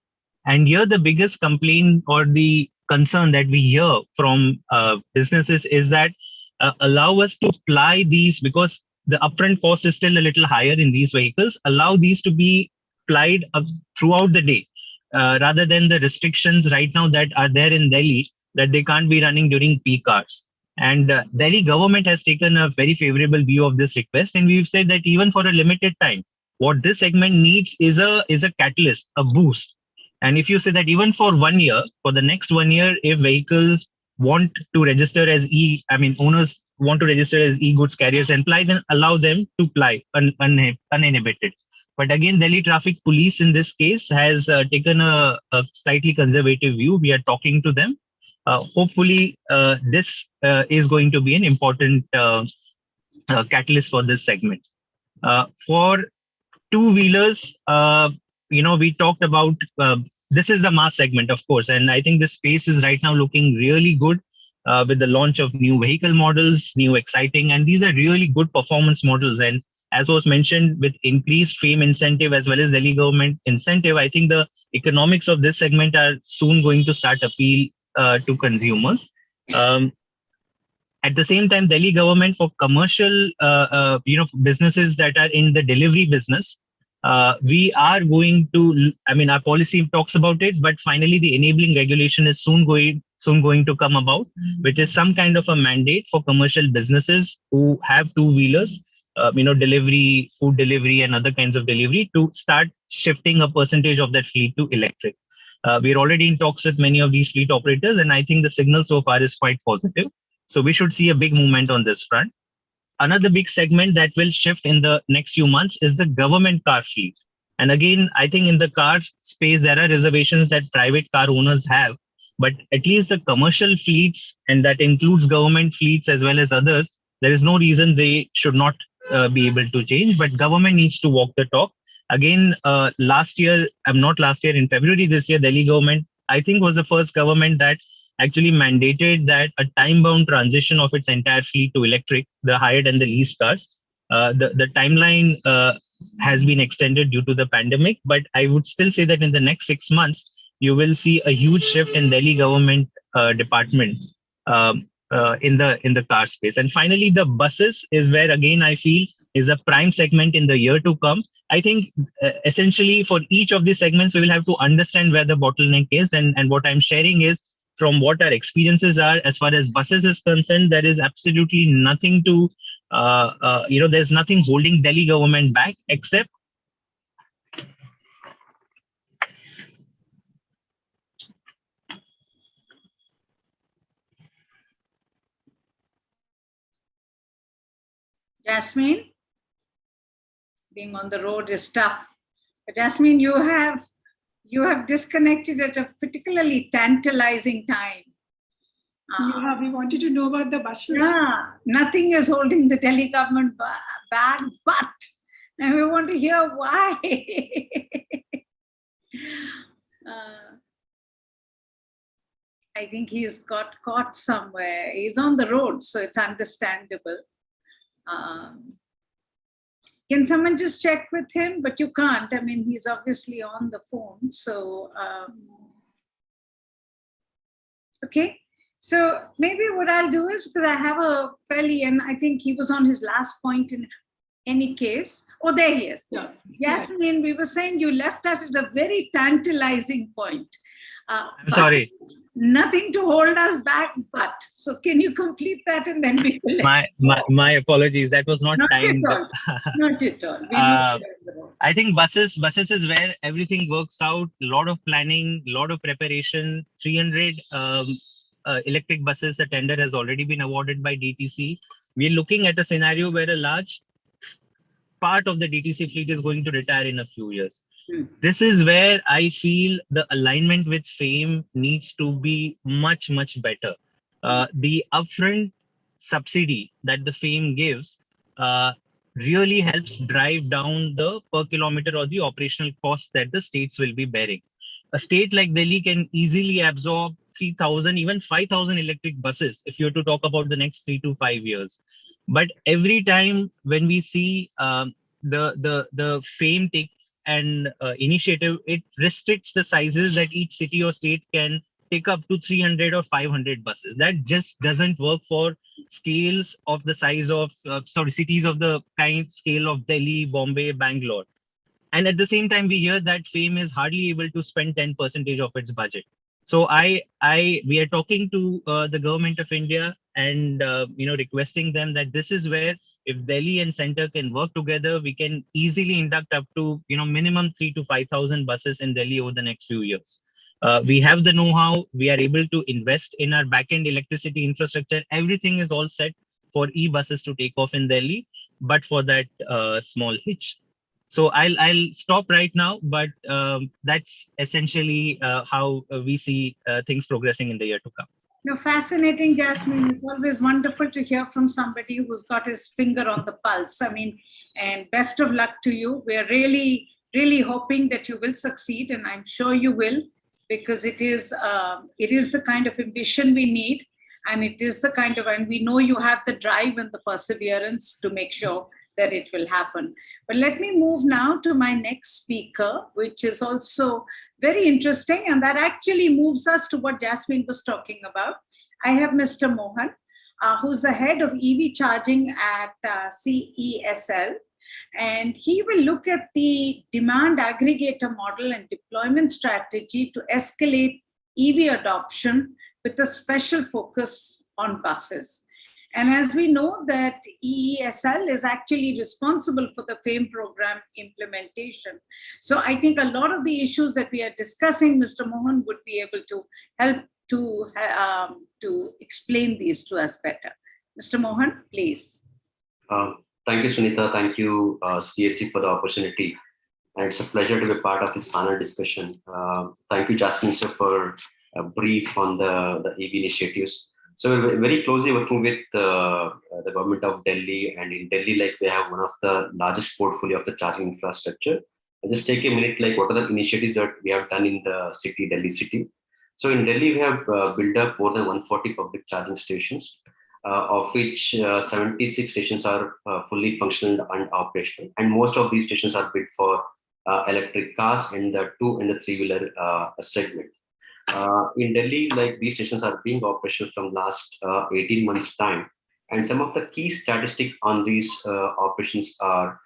And here the biggest complaint or the concern that we hear from businesses is that allow us to ply these, because the upfront cost is still a little higher in these vehicles, allow these to be plied throughout the day, rather than the restrictions right now that are there in Delhi, that they can't be running during peak hours. And Delhi government has taken a very favorable view of this request, and we've said that even for a limited time, what this segment needs is a catalyst, a boost. And if you say that even for 1 year, for the next 1 year, if vehicles want to register as owners want to register as e-goods carriers and ply, then allow them to ply uninhibited. But again, Delhi Traffic Police in this case has taken a slightly conservative view. We are talking to them. Hopefully, this is going to be an important catalyst for this segment. For 2-wheelers, we talked about, this is the mass segment, of course, and I think the space is right now looking really good. with the launch of new vehicle models, new exciting, and these are really good performance models. And as was mentioned, with increased FAME incentive as well as Delhi government incentive, I think the economics of this segment are soon going to start appeal to consumers. At the same time, Delhi government for commercial, businesses that are in the delivery business, we are going to. I mean, our policy talks about it, but finally, the enabling regulation is soon going to come about, which is some kind of a mandate for commercial businesses who have two-wheelers, delivery, food delivery, and other kinds of delivery to start shifting a percentage of that fleet to electric. We're already in talks with many of these fleet operators, and I think the signal so far is quite positive. So we should see a big movement on this front. Another big segment that will shift in the next few months is the government car fleet. And again, I think in the car space, there are reservations that private car owners have, but at least the commercial fleets, and that includes government fleets as well as others, there is no reason they should not be able to change, but government needs to walk the talk. Again, in February this year, Delhi government, I think, was the first government that actually mandated that a time-bound transition of its entire fleet to electric, the hired and the leased cars. The timeline has been extended due to the pandemic, but I would still say that in the next 6 months, you will see a huge shift in Delhi government departments in the car space. And finally, the buses is where, again, I feel is a prime segment in the year to come. I think essentially for each of these segments, we will have to understand where the bottleneck is. And what I'm sharing is, from what our experiences are, as far as buses is concerned, there is absolutely nothing to, there's nothing holding Delhi government back except Jasmine, being on the road is tough. But Jasmine, you have disconnected at a particularly tantalizing time. Yeah, we wanted to know about the buses. Yeah, nothing is holding the Delhi government back, but and we want to hear why. I think he's got caught somewhere. He's on the road, so it's understandable. Can someone just check with him? But you can't. I mean, he's obviously on the phone. So, okay. So maybe what I'll do is, because I have a fairly, and I think he was on his last point in any case. Oh, there he is. Yeah. Jasmine, we were saying you left us at a very tantalizing point. I'm sorry. Nothing to hold us back, but. So can you complete that and then we will my apologies. That was not timed. Not at all. I think buses is where everything works out. A lot of planning, a lot of preparation. 300 electric buses, the tender has already been awarded by DTC. We're looking at a scenario where a large part of the DTC fleet is going to retire in a few years. This is where I feel the alignment with FAME needs to be much, much better. The upfront subsidy that the FAME gives really helps drive down the per kilometer or the operational cost that the states will be bearing. A state like Delhi can easily absorb 3,000, even 5,000 electric buses if you were to talk about the next 3 to 5 years. But every time when we see the FAME take an initiative, it restricts the sizes that each city or state can take up to 300 or 500 buses. That just doesn't work for scales of the size of, cities of the kind scale of Delhi, Bombay, Bangalore. And at the same time, we hear that FAME is hardly able to spend 10% of its budget. So we are talking to the government of India and requesting them that this is where, if Delhi and center can work together, we can easily induct up to minimum 3,000 to 5,000 buses in Delhi over the next few years. We have the know-how. We are able to invest in our back-end electricity infrastructure. Everything is all set for e-buses to take off in Delhi, but for that small hitch. So I'll stop right now, but that's essentially how we see things progressing in the year to come. No, fascinating, Jasmine. It's always wonderful to hear from somebody who's got his finger on the pulse. I mean, and best of luck to you. We're really, really hoping that you will succeed, and I'm sure you will, because it is the kind of ambition we need. And it is the kind of, and we know you have the drive and the perseverance to make sure that it will happen. But let me move now to my next speaker, which is also very interesting. And that actually moves us to what Jasmine was talking about. I have Mr. Mohan, who's the head of EV charging at CESL. And he will look at the demand aggregator model and deployment strategy to escalate EV adoption with a special focus on buses. And as we know that EESL is actually responsible for the FAME program implementation. So I think a lot of the issues that we are discussing, Mr. Mohan would be able to help to explain these to us better. Mr. Mohan, please. Thank you, Sunita. Thank you, CSC, for the opportunity. And it's a pleasure to be part of this panel discussion. Thank you, Jasmine, sir, for a brief on the EV initiatives. So we're very closely working with the government of Delhi, and in Delhi, like, they have one of the largest portfolio of the charging infrastructure. I'll just take a minute, like, what are the initiatives that we have done in the city, Delhi city. So in Delhi, we have built up more than 140 public charging stations, of which 76 stations are fully functional and operational. And most of these stations are built for electric cars and the 2 and the 3-wheeler segment. In Delhi, like, these stations are being operational from last 18 months time. And some of the key statistics on these operations are,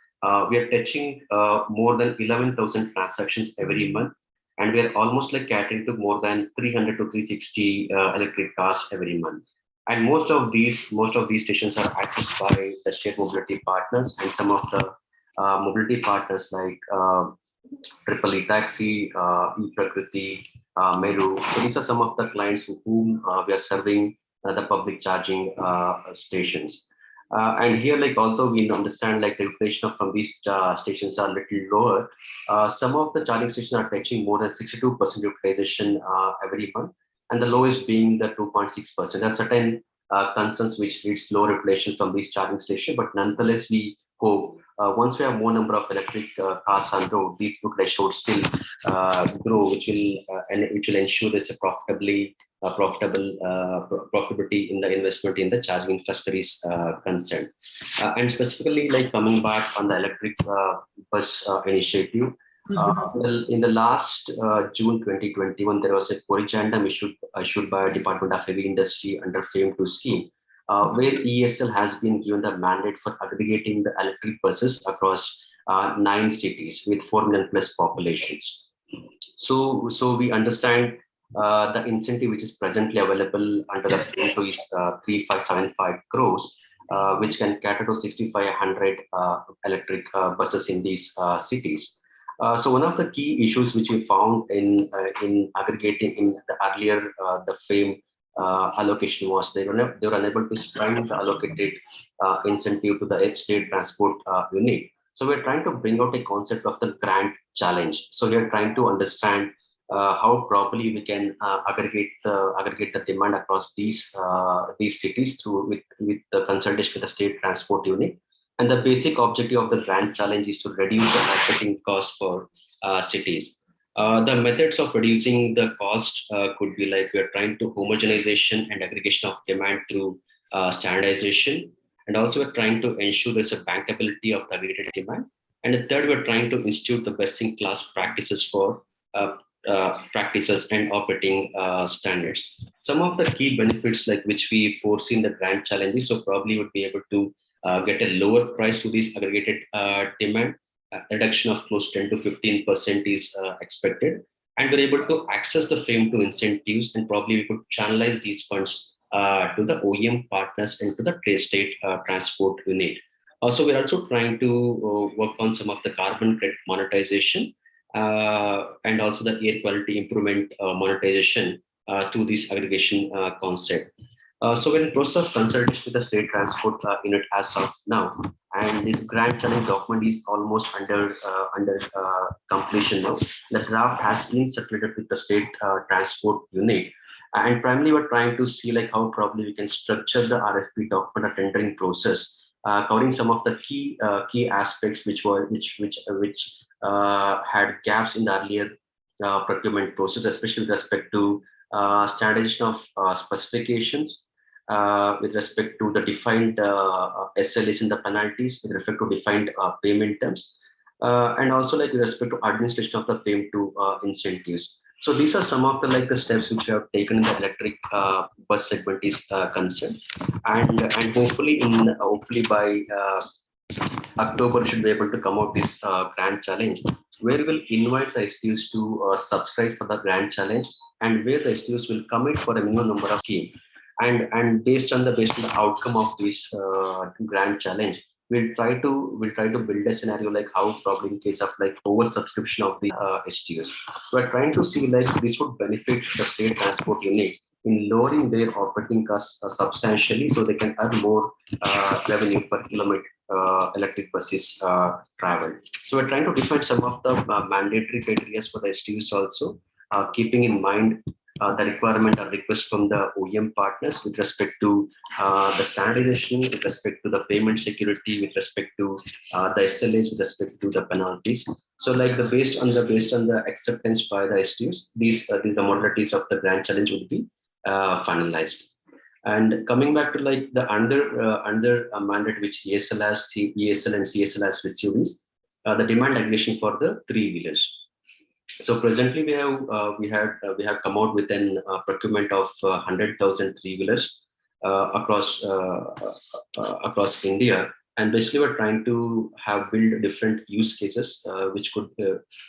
we are touching more than 11,000 transactions every month. And we are almost like catering to more than 300 to 360 electric cars every month. And most of these stations are accessed by the state mobility partners, and some of the mobility partners like Triple E Taxi, E-Prakriti, Meru. So these are some of the clients whom we are serving the public charging stations. And here, like, although we understand, like, the utilization from these stations are a little lower, some of the charging stations are touching more than 62% utilization every month, and the lowest being the 2.6%. There are certain concerns which leads low utilization from these charging stations, but nonetheless, we hope once we have more number of electric cars on road, these utilization would still grow, which will ensure there's a profitability in the investment in the charging infrastructure is concerned. And specifically, like, coming back on the electric bus initiative, in the last June 2021, there was a corrigendum issued by Department of Heavy Industry under FAME 2 scheme, where ESL has been given the mandate for aggregating the electric buses across 9 cities with 4 million plus populations. So we understand the incentive which is presently available under the FAME 2 is 3,575 crores, which can cater to 6,500 electric buses in these cities. So one of the key issues which we found in aggregating in the earlier the FAME allocation was they were unable to spend the allocated incentive to the state transport unit. So we're trying to bring out a concept of the grant challenge. So we are trying to understand how properly we can aggregate the demand across these cities with the consultation with the state transport unit. And the basic objective of the grant challenge is to reduce the marketing cost for cities. The methods of reducing the cost could be like, we're trying to homogenization and aggregation of demand through standardization. And also we're trying to ensure there's a bankability of the aggregated demand. And the third, we're trying to institute the best-in-class practices for practices and operating standards. Some of the key benefits like which we foresee in the grant challenges, so probably would be able to get a lower price to this aggregated demand. Reduction of close to 10 to 15% is expected, and we're able to access the FAME 2 incentives, and probably we could channelize these funds to the OEM partners and to the state transport unit. Also, we're also trying to work on some of the carbon credit monetization and also the air quality improvement monetization to this aggregation concept. So we're in process of consultation with the state transport unit as of now, and this grant challenge document is almost under completion now. The draft has been circulated with the state transport unit, and primarily we're trying to see like how probably we can structure the RFP document or tendering process, covering some of the key aspects which had gaps in the earlier procurement process, especially with respect to standardization of specifications, with respect to the defined SLAs and the penalties, with respect to defined payment terms, and also like with respect to administration of the FAME to incentives. So these are some of the steps which we have taken in the electric bus segment is concerned, and hopefully by October should be able to come out this grand challenge, where we will invite the STUs to subscribe for the grand challenge, and where the STUs will commit for a minimum number of scheme, and based on the outcome of this grand challenge, we'll try to build a scenario like how probably in case of like oversubscription of the STUs. We're trying to see like this would benefit the state transport unit in lowering their operating costs substantially, so they can earn more revenue per kilometer electric buses travel. So we're trying to define some of the mandatory criteria for the STUs also, keeping in mind the requirement or request from the OEM partners with respect to the standardization, with respect to the payment security, with respect to the SLAs, with respect to the penalties. So like based on the acceptance by the STUs, these the modalities of the grand challenge would be finalized. And coming back to like the under mandate which ESL and CSL has received is the demand aggregation for the three-wheelers. So presently we have come out with an procurement of 100,000 three-wheelers across India, and basically we're trying to have build different use cases which could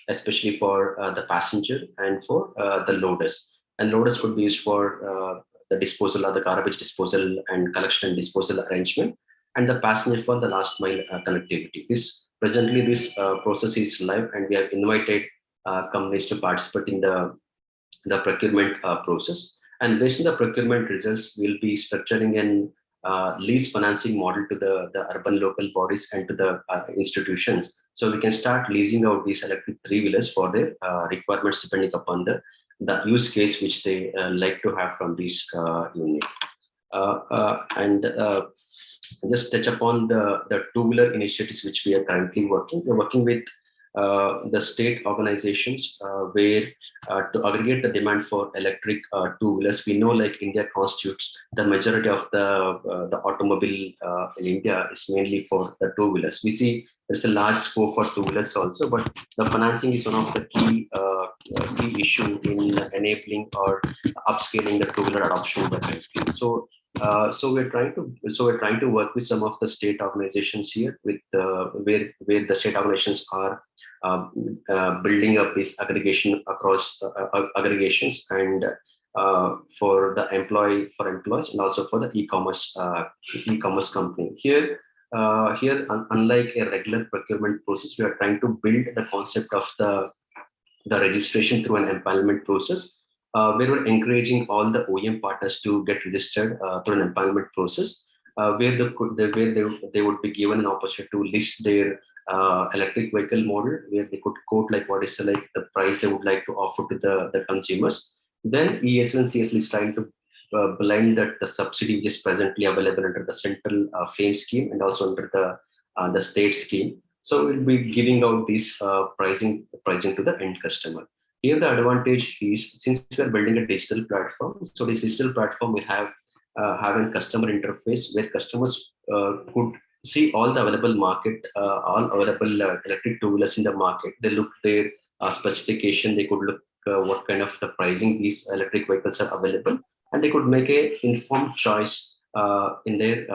especially for the passenger and for the loaders. And loaders could be used for the disposal or the garbage disposal and collection and disposal arrangement, and the passenger for the last mile connectivity. Presently this process is live, and we have invited companies to participate in the procurement process. And based on the procurement results, we'll be structuring an lease financing model to the urban local bodies and to the institutions, so we can start leasing out these electric three-wheelers for their requirements depending upon the use case which they like to have from this unit. And just touch upon the two-wheeler initiatives which we are currently working. We're working with the state organizations where to aggregate the demand for electric two-wheelers. We know like India constitutes the majority of the automobile in India is mainly for the two-wheelers. We see there's a large scope for two-wheelers also, but the financing is one of the key issue in enabling or upscaling the two-wheeler adoption in the country. So we're trying to work with some of the state organizations here, with where the state organizations are building up this aggregation across aggregations, and for employees, and also for the e-commerce company. Here, unlike a regular procurement process, we are trying to build the concept of the registration through an empanelment process, where we're encouraging all the OEM partners to get registered through an empanelment process, where they would be given an opportunity to list their electric vehicle model, where they could quote like what is the price they would like to offer to the consumers. Then ESL and CSL is trying to blend that the subsidy which is presently available under the central FAME scheme and also under the state scheme. So we'll be giving out this pricing to the end customer. Here the advantage is, since we are building a digital platform, so this digital platform will have a customer interface where customers could see all the available market, all available electric two-wheelers in the market. They look their specification, they could look what kind of the pricing these electric vehicles are available, and they could make a informed choice in their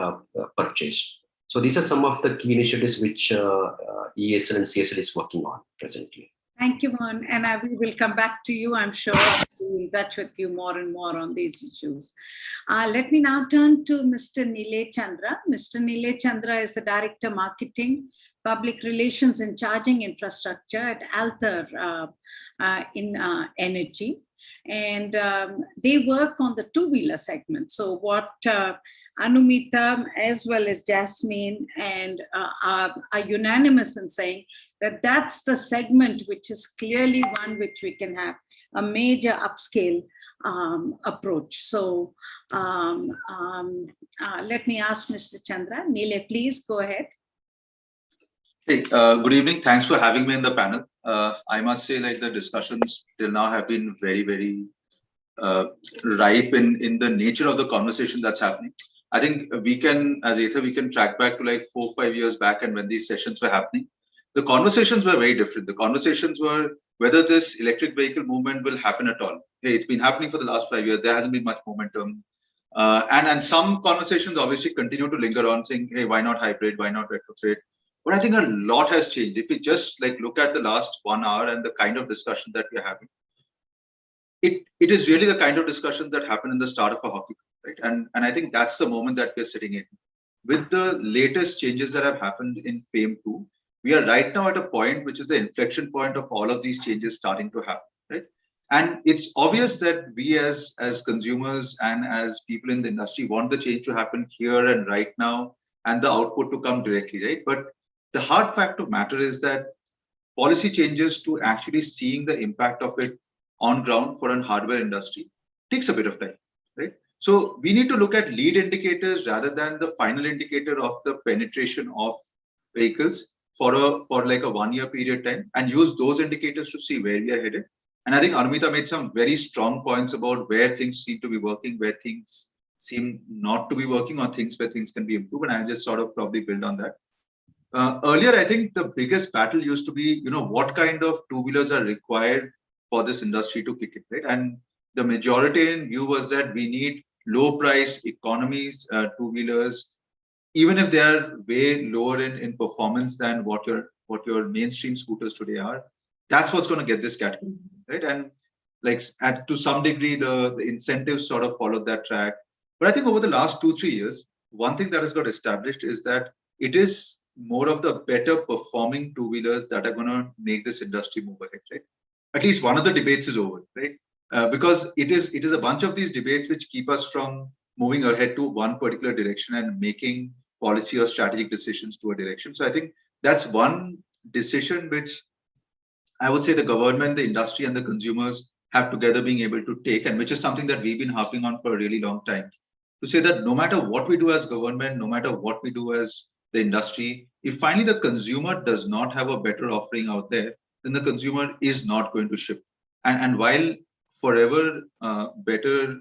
purchase. So these are some of the key initiatives which ESL and CSL is working on presently. Thank you, Mohan. And we will come back to you, I'm sure. We'll touch with you more and more on these issues. Let me now turn to Mr. Nilay Chandra. Mr. Nilay Chandra is the Director Marketing, Public Relations and Charging Infrastructure at Alter in Energy. And they work on the two-wheeler segment. So what Anumita as well as Jasmine and are unanimous in saying that that's the segment which is clearly one which we can have a major upscale approach. So let me ask Mr. Chandra. Nilay, please go ahead. Hey, good evening. Thanks for having me in the panel. I must say, like, the discussions till now have been very, very ripe in the nature of the conversation that's happening. I think we can, as Ather, we can track back to like 4-5 years back, and when these sessions were happening, the conversations were very different. The conversations were whether this electric vehicle movement will happen at all. Hey, it's been happening for the last 5 years. There hasn't been much momentum. And some conversations obviously continue to linger on, saying, hey, why not hybrid? Why not retrofit? But I think a lot has changed. If we just like look at the last 1 hour and the kind of discussion that we're having, it is really the kind of discussions that happen in the start of a hockey field, right? And I think that's the moment that we're sitting in. With the latest changes that have happened in FAME 2, we are right now at a point which is the inflection point of all of these changes starting to happen, right? And it's obvious that we as consumers and as people in the industry want the change to happen here and right now and the output to come directly, right? But the hard fact of matter is that policy changes to actually seeing the impact of it on ground for an hardware industry takes a bit of time, right? So we need to look at lead indicators rather than the final indicator of the penetration of vehicles for like a 1 year period time, and use those indicators to see where we are headed. And I think Anumita made some very strong points about where things seem to be working, where things seem not to be working, or things where things can be improved. And I'll just sort of probably build on that. Earlier, I think the biggest battle used to be, what kind of two-wheelers are required for this industry to kick it, right? And the majority view was that we need low-priced economies two-wheelers, even if they are way lower in performance than what your mainstream scooters today are. That's what's going to get this category, right? And like to some degree, the incentives sort of followed that track. But I think over the last 2-3 years, one thing that has got established is that it is more of the better performing two-wheelers that are going to make this industry move ahead, right? At least one of the debates is over, right? Because it is a bunch of these debates which keep us from moving ahead to one particular direction and making policy or strategic decisions to a direction. So I think that's one decision which I would say the government, the industry, and the consumers have together being able to take, and which is something that we've been harping on for a really long time. To say that no matter what we do as government, no matter what we do as the industry, if finally the consumer does not have a better offering out there, then the consumer is not going to ship. And while forever better,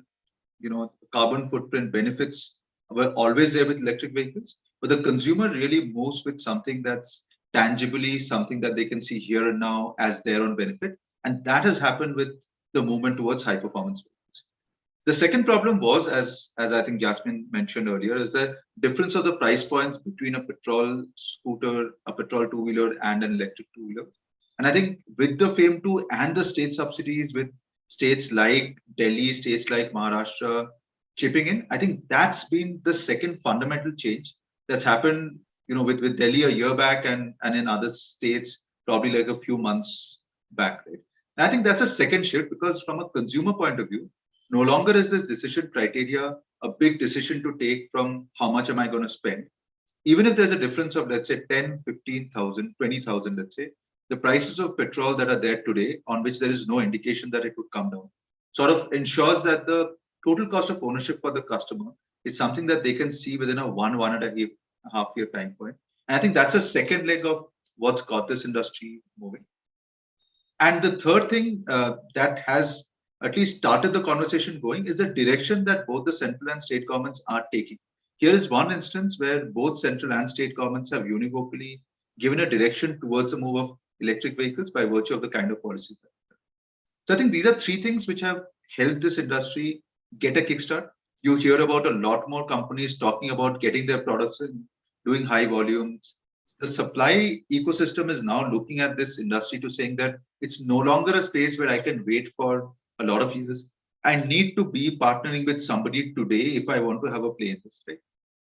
carbon footprint benefits were always there with electric vehicles, but the consumer really moves with something that's tangibly something that they can see here and now as their own benefit. And that has happened with the movement towards high performance vehicles. The second problem was, as I think Jasmine mentioned earlier, is the difference of the price points between a petrol scooter, a petrol two-wheeler, and an electric two-wheeler. And I think with the FAME 2 and the state subsidies, with states like Delhi, states like Maharashtra chipping in, I think that's been the second fundamental change that's happened, with Delhi a year back and in other states probably like a few months back, right? And I think that's a second shift, because from a consumer point of view, no longer is this decision criteria a big decision to take from how much am I going to spend. Even if there's a difference of, let's say, 10, 15,000, 20,000, let's say, the prices of petrol that are there today, on which there is no indication that it would come down, sort of ensures that the total cost of ownership for the customer is something that they can see within a 1.5 year time point. And I think that's a second leg of what's got this industry moving. And the third thing that has at least started the conversation going is the direction that both the central and state governments are taking. Here is one instance where both central and state governments have univocally given a direction towards the move of electric vehicles by virtue of the kind of policies. So I think these are three things which have helped this industry get a kickstart. You hear about a lot more companies talking about getting their products in, doing high volumes. The supply ecosystem is now looking at this industry to saying that it's no longer a space where I can wait for a lot of years. I need to be partnering with somebody today if I want to have a play in this, right?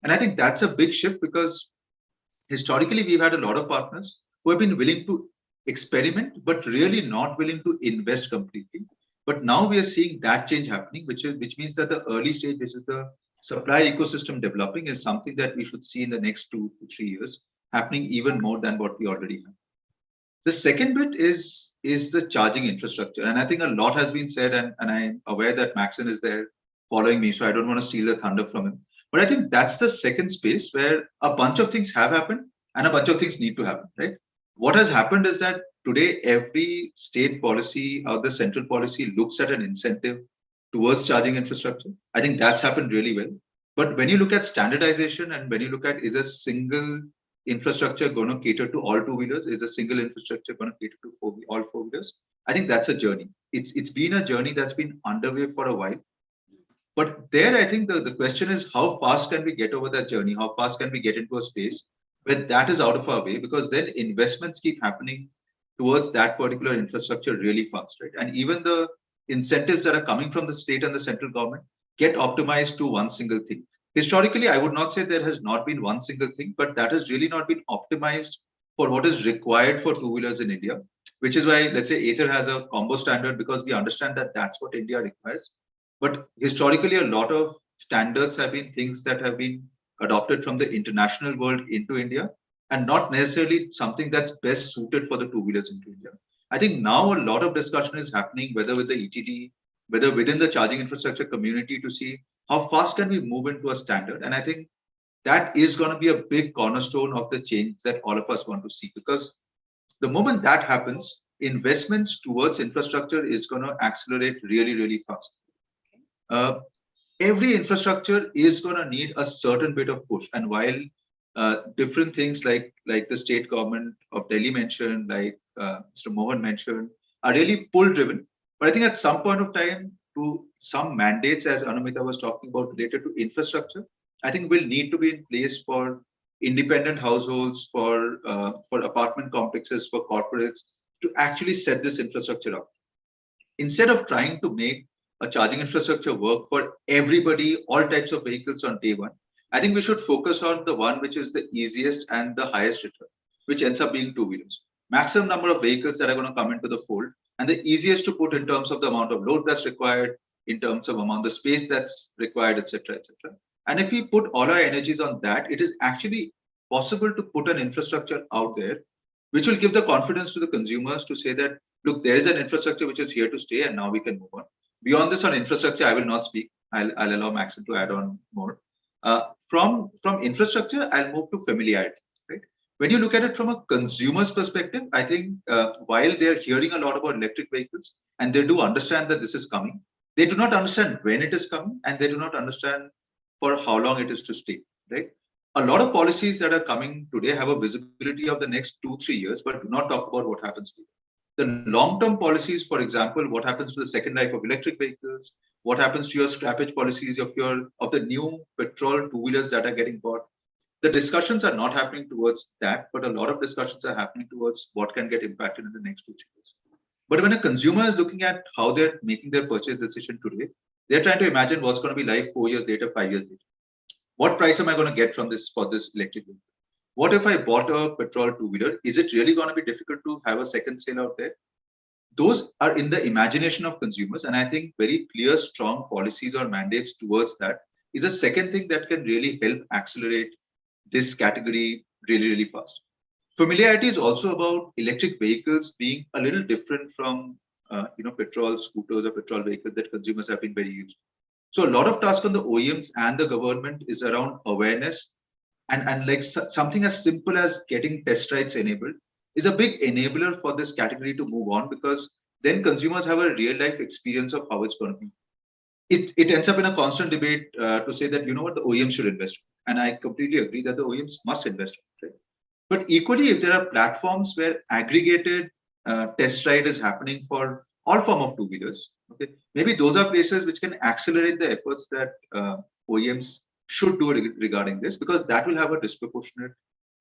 And I think that's a big shift, because historically we've had a lot of partners who have been willing to experiment, but really not willing to invest completely. But now we are seeing that change happening, which means that the early stage, which is the supply ecosystem developing, is something that we should see in the next 2 to 3 years happening even more than what we already have. The second bit is the charging infrastructure. And I think a lot has been said, and I'm aware that Maxon is there following me, so I don't want to steal the thunder from him. But I think that's the second space where a bunch of things have happened and a bunch of things need to happen, right? What has happened is that today every state policy or the central policy looks at an incentive towards charging infrastructure. I think that's happened really well. But when you look at standardization and when you look at is a single infrastructure going to cater to all two-wheelers, is a single infrastructure going to cater to all four-wheelers, I think that's a journey. It's been a journey that's been underway for a while. But there, I think the question is how fast can we get over that journey? How fast can we get into a space where that is out of our way? Because then investments keep happening towards that particular infrastructure really fast, right? And even the incentives that are coming from the state and the central government get optimized to one single thing. Historically, I would not say there has not been one single thing, but that has really not been optimized for what is required for two-wheelers in India, which is why, let's say, Ather has a combo standard because we understand that that's what India requires. But historically, a lot of standards have been things that have been adopted from the international world into India and not necessarily something that's best suited for the two-wheelers into India. I think now a lot of discussion is happening, whether with the ETD, whether within the charging infrastructure community, to see how fast can we move into a standard. And I think that is going to be a big cornerstone of the change that all of us want to see, because the moment that happens, investments towards infrastructure is going to accelerate really, really fast. Every infrastructure is going to need a certain bit of push. And while different things like the state government of Delhi mentioned, like Mr. Mohan mentioned, are really pull driven. But I think at some point of time, to some mandates, as Anumita was talking about, related to infrastructure, I think will need to be in place for independent households, for apartment complexes, for corporates, to actually set this infrastructure up. Instead of trying to make a charging infrastructure work for everybody, all types of vehicles on day one, I think we should focus on the one which is the easiest and the highest return, which ends up being two-wheelers. Maximum number of vehicles that are going to come into the fold, and the easiest to put in terms of the amount of load that's required, in terms of amount of space that's required, etc., etc. And if we put all our energies on that, it is actually possible to put an infrastructure out there, which will give the confidence to the consumers to say that, look, there is an infrastructure which is here to stay, and now we can move on. Beyond this on infrastructure, I will not speak. I'll allow Maxim to add on more. From infrastructure, I'll move to familiarity. Right? When you look at it from a consumer's perspective, I think while they're hearing a lot about electric vehicles and they do understand that this is coming, they do not understand when it is coming, and they do not understand for how long it is to stay. Right? A lot of policies that are coming today have a visibility of the next 2-3 years, but do not talk about what happens later. The long-term policies, for example, what happens to the second life of electric vehicles, what happens to your scrappage policies of the new petrol two-wheelers that are getting bought. The discussions are not happening towards that, but a lot of discussions are happening towards what can get impacted in the next 2-3 years. But when a consumer is looking at how they're making their purchase decision today, they're trying to imagine what's going to be like 4 years later, 5 years later. What price am I going to get from this for this electric vehicle? What if I bought a petrol two-wheeler? Is it really going to be difficult to have a second sale out there? Those are in the imagination of consumers. And I think very clear, strong policies or mandates towards that is a second thing that can really help accelerate this category really, really fast. Familiarity is also about electric vehicles being a little different from petrol scooters or petrol vehicles that consumers have been very used to. So a lot of task on the OEMs and the government is around awareness, and like something as simple as getting test rides enabled is a big enabler for this category to move on, because then consumers have a real life experience of how it's going to be. It ends up in a constant debate to say that, you know what, the OEMs should invest. And I completely agree that the OEMs must invest. Right? But equally, if there are platforms where aggregated test ride is happening for all form of two-wheelers, okay, maybe those are places which can accelerate the efforts that OEMs should do regarding this, because that will have a disproportionate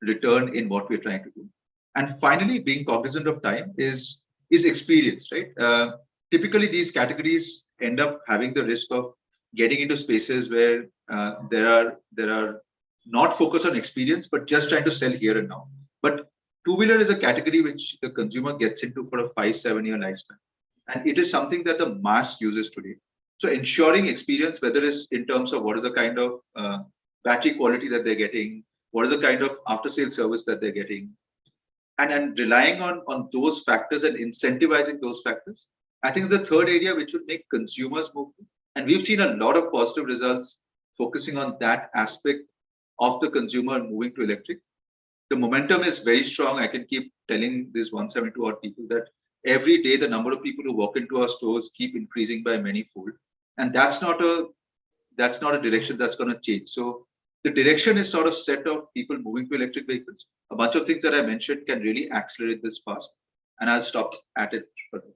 return in what we're trying to do. And finally, being cognizant of time is experience, right? Typically, these categories end up having the risk of getting into spaces where there are not focused on experience, but just trying to sell here and now. But two-wheeler is a category which the consumer gets into for a 5-7 year lifespan. And it is something that the mass uses today. So ensuring experience, whether it's in terms of what is the kind of battery quality that they're getting, what is the kind of after-sale service that they're getting, and relying on those factors and incentivizing those factors, I think is the third area which would make consumers move. And we've seen a lot of positive results focusing on that aspect of the consumer moving to electric. The momentum is very strong. I can keep telling these 172 odd people that every day the number of people who walk into our stores keep increasing by many fold. and that's not a direction that's going to change. So the direction is sort of set of people moving to electric vehicles. A bunch of things that I mentioned can really accelerate this fast, and I'll stop at it for now.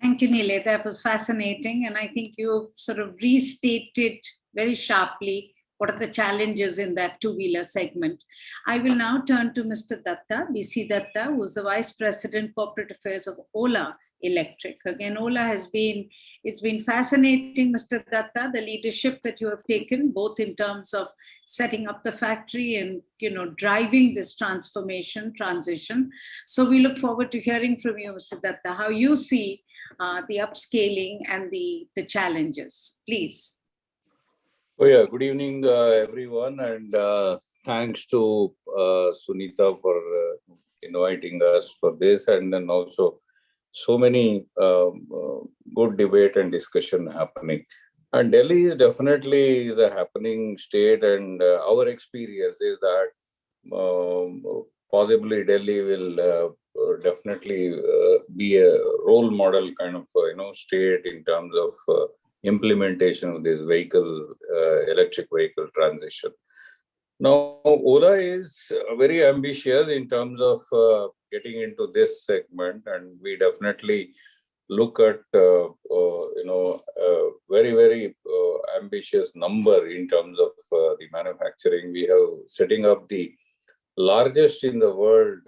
Thank you, Nile. That was fascinating. And I think you sort of restated very sharply what are the challenges in that two-wheeler segment. I will now turn to Mr. Datta, BC Datta, who is the Vice President, Corporate Affairs of Ola Electric. Again, Ola it's been fascinating, Mr. Datta, the leadership that you have taken, both in terms of setting up the factory and, driving this transition. So we look forward to hearing from you, Mr. Datta, how you see the upscaling and the challenges. Please. Oh yeah, good evening, everyone, and thanks to Sunita for inviting us for this, and then also so many good debate and discussion happening. And Delhi is definitely a happening state, and our experience is that possibly Delhi will definitely be a role model kind of state in terms of implementation of this electric vehicle transition. Now, Ola is very ambitious in terms of getting into this segment, and we definitely look at very, very ambitious number in terms of the manufacturing. We have setting up the largest in the world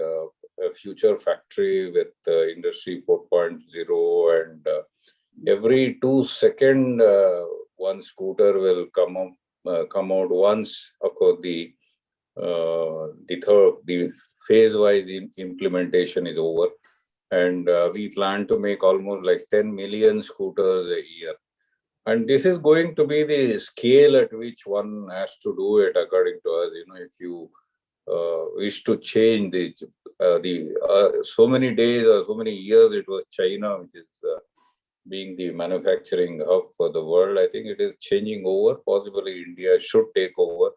future factory with Industry 4.0, and every 2 seconds one scooter will come out once. Of course, the phase-wise implementation is over, and we plan to make almost like 10 million scooters a year. And this is going to be the scale at which one has to do it, according to us. If you wish to change so many days or so many years, it was China, which is being the manufacturing hub for the world. I think it is changing over. Possibly India should take over.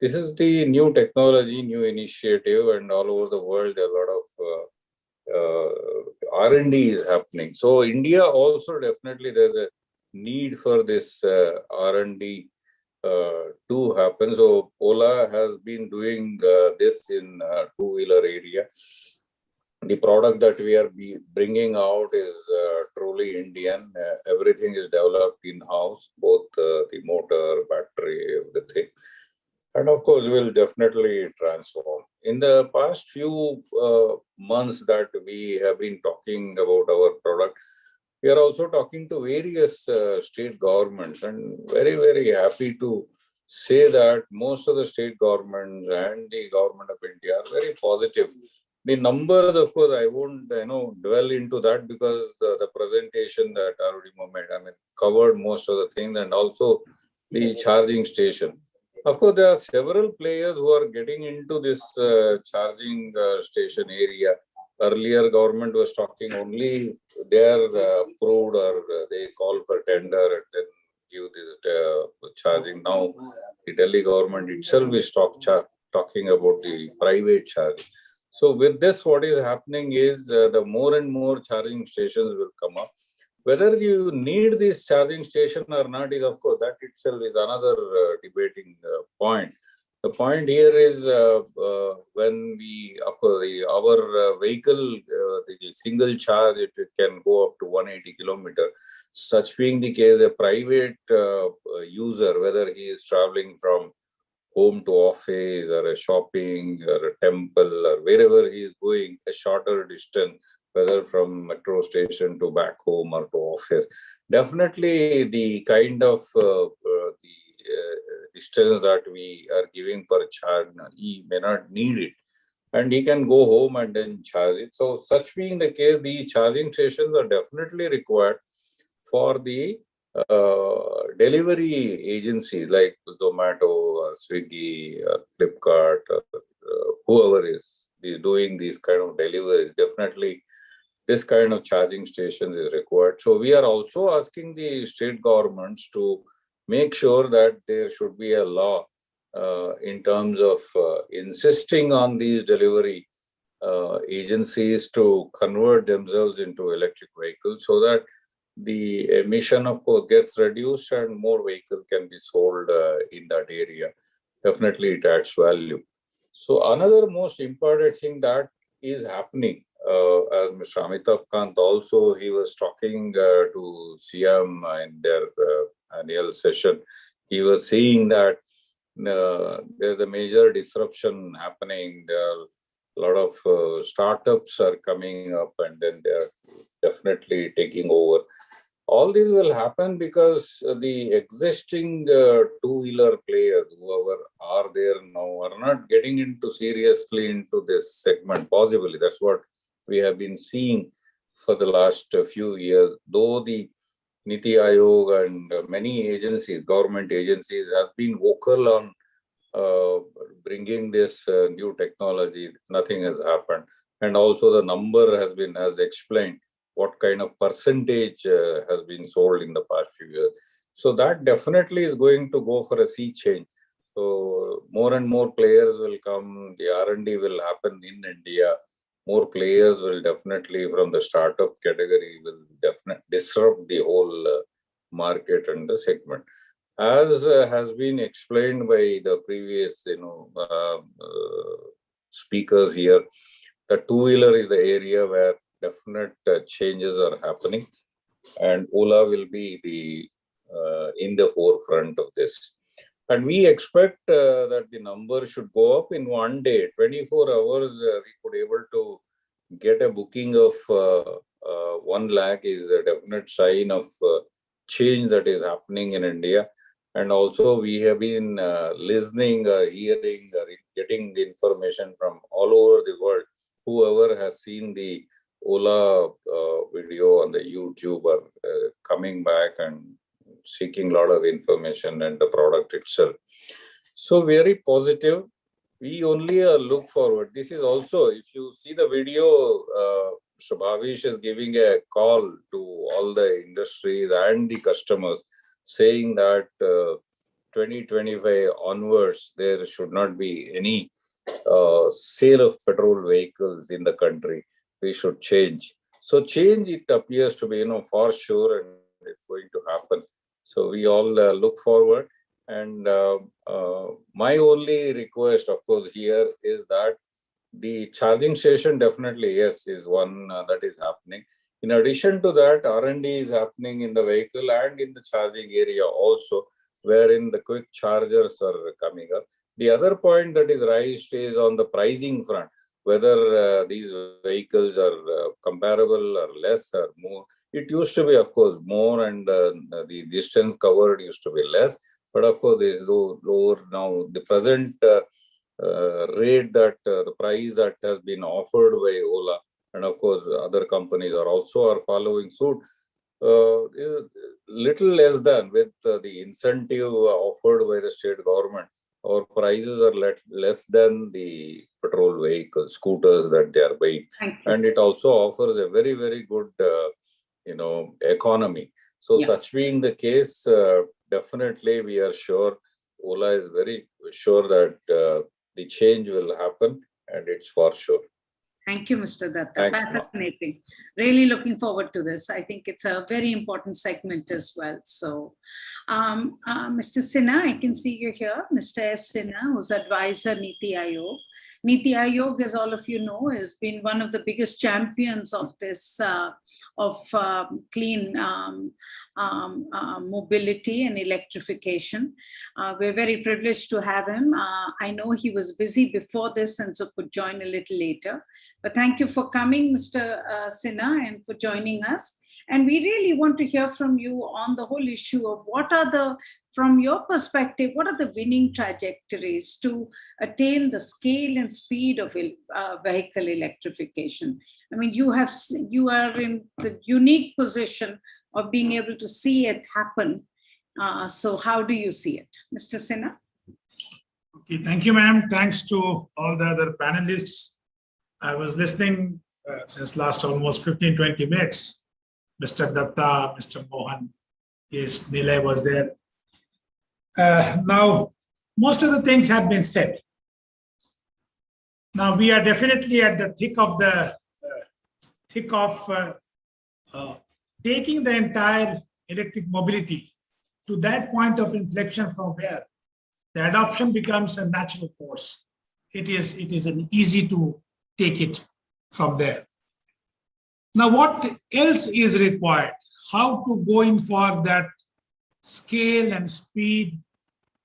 This is the new technology, new initiative, and all over the world there are a lot of R&D is happening. So India also definitely there's a need for this R&D to happen. So Ola has been doing this in two-wheeler area. The product that we are bringing out is truly Indian. Everything is developed in-house, both the motor, battery, everything. And of course, we'll definitely transform. In the past few months that we have been talking about our product, we are also talking to various state governments, and very, very happy to say that most of the state governments and the government of India are very positive. The numbers, of course, I won't dwell into that, because the presentation that already made, covered most of the things, and also the charging station. Of course, there are several players who are getting into this charging station area. Earlier, government was talking only they are approved, or they call for tender and then give this charging. Now, the Delhi government itself is talking about the private charging. So with this, what is happening is the more and more charging stations will come up. Whether you need this charging station or not is, of course, that itself is another debating point. The point here is when of course, our vehicle, the single charge, it can go up to 180 kilometers. Such being the case, a private user, whether he is traveling from home to office or a shopping or a temple or wherever he is going, a shorter distance, whether from metro station to back home or to office, definitely the kind of distance that we are giving per charge, he may not need it, and he can go home and then charge it. So such being the case, the charging stations are definitely required for the delivery agencies like Zomato or Swiggy or Flipkart or whoever is doing these kind of deliveries. Definitely this kind of charging stations is required. So we are also asking the state governments to make sure that there should be a law in terms of insisting on these delivery agencies to convert themselves into electric vehicles, so that the emission, of course, gets reduced and more vehicle can be sold in that area. Definitely it adds value. So another most important thing that is happening, as Mr. Amitabh Kant also, he was talking to CM in their annual session. He was saying that there's a major disruption happening. There are a lot of startups are coming up and then they're definitely taking over. All this will happen because the existing two-wheeler players, whoever are there now, are not getting into seriously into this segment. Possibly, that's what we have been seeing for the last few years. Though the Niti Aayog and many agencies, government agencies, have been vocal on bringing this new technology, nothing has happened. And also the number has been, as explained, what kind of percentage has been sold in the past few years. So that definitely is going to go for a sea change. So more and more players will come, the R&D will happen in India. More players will definitely, from the startup category, will definitely disrupt the whole market and the segment. As has been explained by the previous, speakers here, the two-wheeler is the area where definite changes are happening, and Ola will be in the forefront of this. And we expect that the number should go up in one day. 24 hours, we could able to get a booking of 1 lakh is a definite sign of change that is happening in India. And also we have been listening, hearing, getting the information from all over the world. Whoever has seen the Ola video on the YouTube are coming back and seeking a lot of information and the product itself. So very positive. We only look forward. This is also, if you see the video, Bhavish is giving a call to all the industries and the customers, saying that 2025 onwards, there should not be any sale of petrol vehicles in the country. We should change. So change, it appears to be, for sure, and it's going to happen. So we all look forward. And my only request, of course, here is that the charging station definitely, yes, is one that is happening. In addition to that, R&D is happening in the vehicle and in the charging area also, wherein the quick chargers are coming up. The other point that is raised is on the pricing front, whether these vehicles are comparable or less or more. It used to be, of course, more, and the distance covered used to be less. But of course, there is lower now. The present rate that the price that has been offered by Ola, and of course, other companies are following suit, is little less than with the incentive offered by the state government. Our prices are less than the petrol vehicle scooters that they are buying, and it also offers a very, very good, economy. So such being the case, definitely we are sure, Ola is very sure that the change will happen, and it's for sure. Thank you, Mr. Datta. Thanks, fascinating. Really looking forward to this. I think it's a very important segment as well. So, Mr. Sinha, I can see you here. Mr. S. Sinha, who's advisor Niti Aayog. Niti Aayog, as all of you know, has been one of the biggest champions of this, clean mobility and electrification. We're very privileged to have him. I know he was busy before this and so could join a little later. But thank you for coming, Mr. Sinha, and for joining us. And we really want to hear from you on the whole issue of from your perspective, what are the winning trajectories to attain the scale and speed of vehicle electrification? I mean, you are in the unique position of being able to see it happen. So how do you see it? Mr. Sinha? Okay, thank you, ma'am. Thanks to all the other panelists. I was listening since last almost 15-20 minutes. Mr. Datta, Mr. Mohan, yes, Nilay was there. Now, most of the things have been said. Now, we are definitely at the thick of taking the entire electric mobility to that point of inflection from where the adoption becomes a natural course. It is an easy to take it from there. Now, what else is required? How to go in for that scale and speed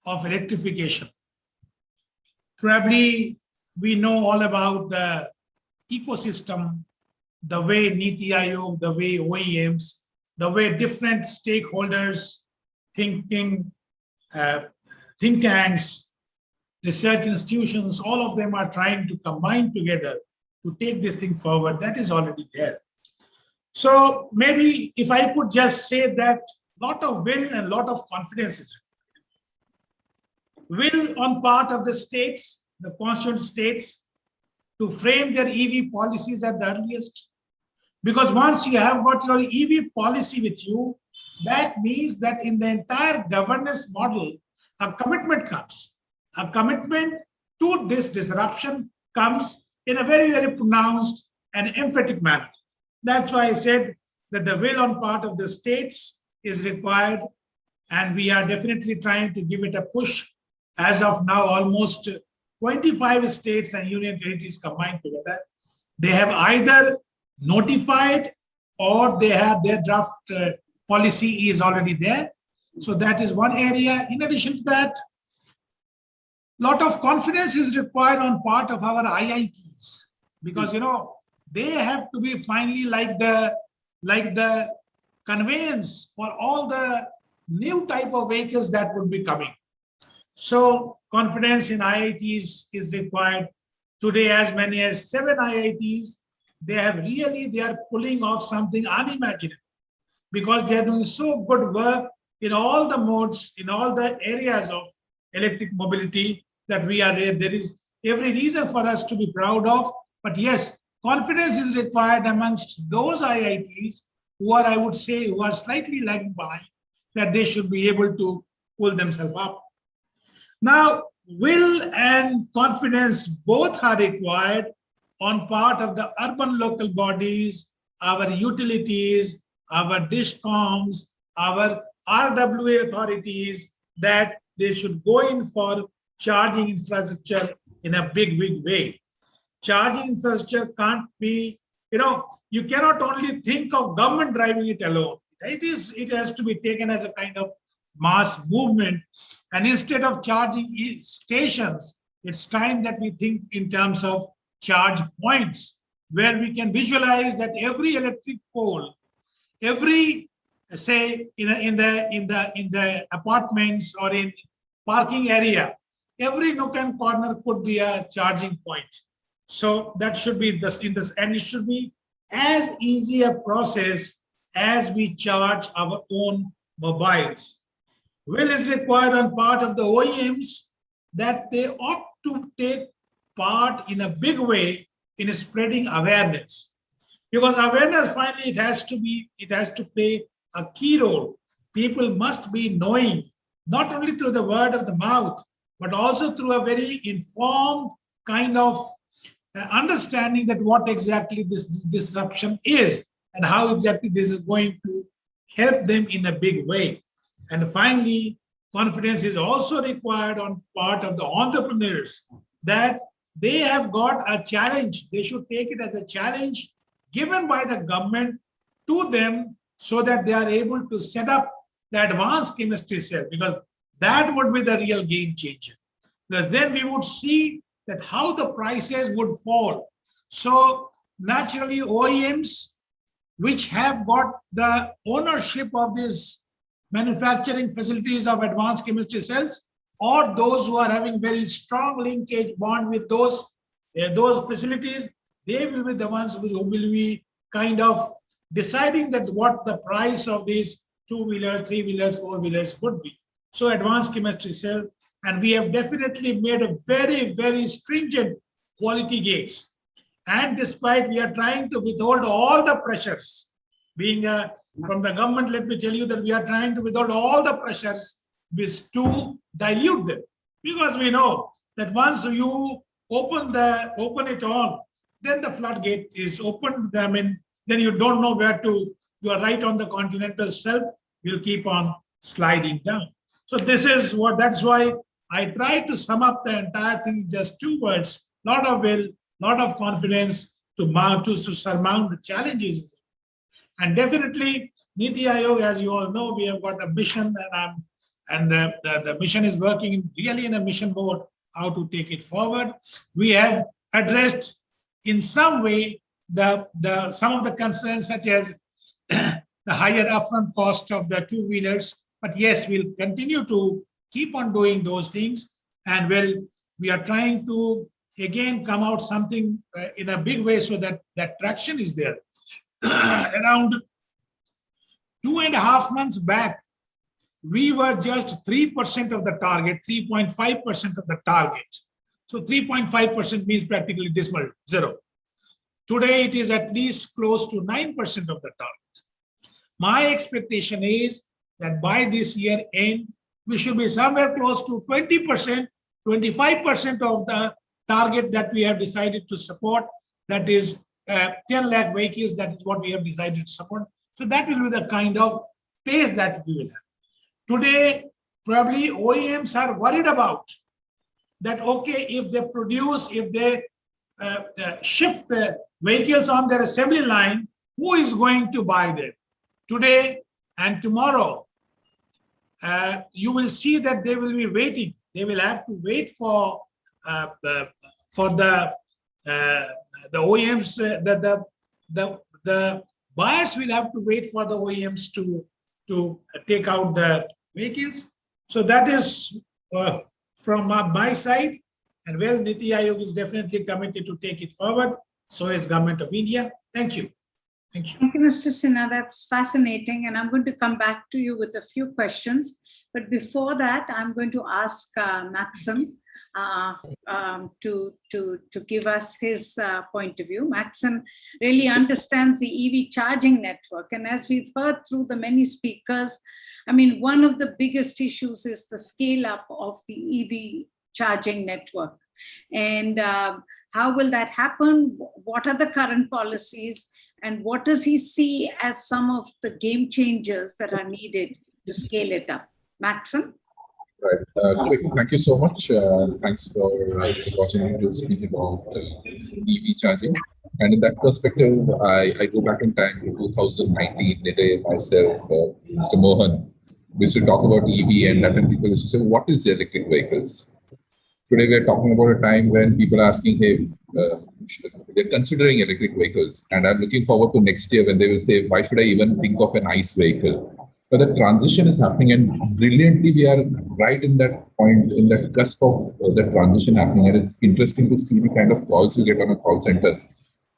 of electrification? Probably we know all about the ecosystem, the way Niti Aayog, the way OEMs, the way different stakeholders, think tanks, research institutions, all of them are trying to combine together to take this thing forward. That is already there. So maybe if I could just say that a lot of will and a lot of confidence is required. Will on part of the states, the constituent states, to frame their EV policies at the earliest. Because once you have got your EV policy with you, that means that in the entire governance model, a commitment comes. A commitment to this disruption comes in a very, very pronounced and emphatic manner. That's why I said that the will on part of the states is required, and we are definitely trying to give it a push. As of now, almost 25 states and union territories combined together. They have either notified or they have their draft policy is already there. So that is one area. In addition to that, a lot of confidence is required on part of our IITs, because they have to be finally like the conveyance for all the new type of vehicles that would be coming. So confidence in IITs is required. Today, as many as 7 IITs, they are pulling off something unimaginable, because they are doing so good work in all the modes, in all the areas of electric mobility that there is every reason for us to be proud of. But yes, confidence is required amongst those IITs who are, I would say, who are slightly lagging behind, that they should be able to pull themselves up. Now, will and confidence both are required on part of the urban local bodies, our utilities, our DISCOMs, our RWA authorities, that they should go in for charging infrastructure in a big way. Charging infrastructure can't be, you cannot only think of government driving it alone. It has to be taken as a kind of mass movement. And instead of charging stations, it's time that we think in terms of charge points, where we can visualize that every electric pole, every, say, in the apartments or in parking area, every nook and corner could be a charging point. So that should be and it should be as easy a process as we charge our own mobiles. Will is required on part of the OEMs that they ought to take part in a big way in spreading awareness. Because awareness, finally, it has to play a key role. People must be knowing, not only through the word of the mouth, but also through a very informed kind of understanding that what exactly this disruption is and how exactly this is going to help them in a big way. And finally, confidence is also required on part of the entrepreneurs, that they have got a challenge. They should take it as a challenge given by the government to them, so that they are able to set up the advanced chemistry cell, because that would be the real game changer. Because then we would see that how the prices would fall. So naturally, OEMs, which have got the ownership of these manufacturing facilities of advanced chemistry cells, or those who are having very strong linkage bond with those facilities, they will be the ones who will be kind of deciding that what the price of these 2-wheelers, 3-wheelers, 4-wheelers would be. So advanced chemistry cell, and we have definitely made a very, very stringent quality gates. And despite we are trying to withhold all the pressures, being from the government, let me tell you that we are trying to withhold all the pressures to dilute them. Because we know that once you open it all, then the floodgate is opened. I mean, then you don't know where to you are right on the continental shelf, will keep on sliding down. So that's why I try to sum up the entire thing in just 2 words: lot of will, lot of confidence to surmount the challenges. And definitely Niti Aayog, as you all know, we have got a mission, and the mission is working really in a mission mode, how to take it forward. We have addressed in some way some of the concerns, such as the higher upfront cost of the two-wheelers. But yes, we'll continue to keep on doing those things. And we are trying to, again, come out something in a big way so that that traction is there. Around 2.5 months back, we were just 3% of the target, 3.5% of the target. So 3.5% means practically dismal, zero. Today, it is at least close to 9% of the target. My expectation is that by this year end, we should be somewhere close to 20%, 25% of the target that we have decided to support. That is 10 lakh vehicles. That is what we have decided to support. So that will be the kind of pace that we will have. Today, probably OEMs are worried about that, okay, if they produce, if they shift vehicles on their assembly line, who is going to buy them? Today and tomorrow, you will see that they will be waiting. They will have to wait for the OEMs. The buyers will have to wait for the OEMs to take out the vehicles. So that is from my side. And well, Niti Aayog is definitely committed to take it forward. So is Government of India. Thank you. Thank you. Thank you, Mr. Sinha. That's fascinating. And I'm going to come back to you with a few questions. But before that, I'm going to ask Maxim to give us his point of view. Maxim really understands the EV charging network. And as we've heard through the many speakers, I mean, one of the biggest issues is the scale up of the EV charging network. And how will that happen? What are the current policies? And what does he see as some of the game changers that are needed to scale it up? Maxim? Right. Thank you so much. Thanks for this opportunity to speak about EV charging. And in that perspective, I go back in time to 2019. Nidhi, myself, Mr. Mohan, we used to talk about EV, and that time people used to say, what is the electric vehicles? Today, we are talking about a time when people are asking, hey, they're considering electric vehicles. And I'm looking forward to next year when they will say, why should I even think of an ICE vehicle? But the transition is happening, and brilliantly, we are right in that point, in that cusp of the transition happening. And it's interesting to see the kind of calls you get on a call center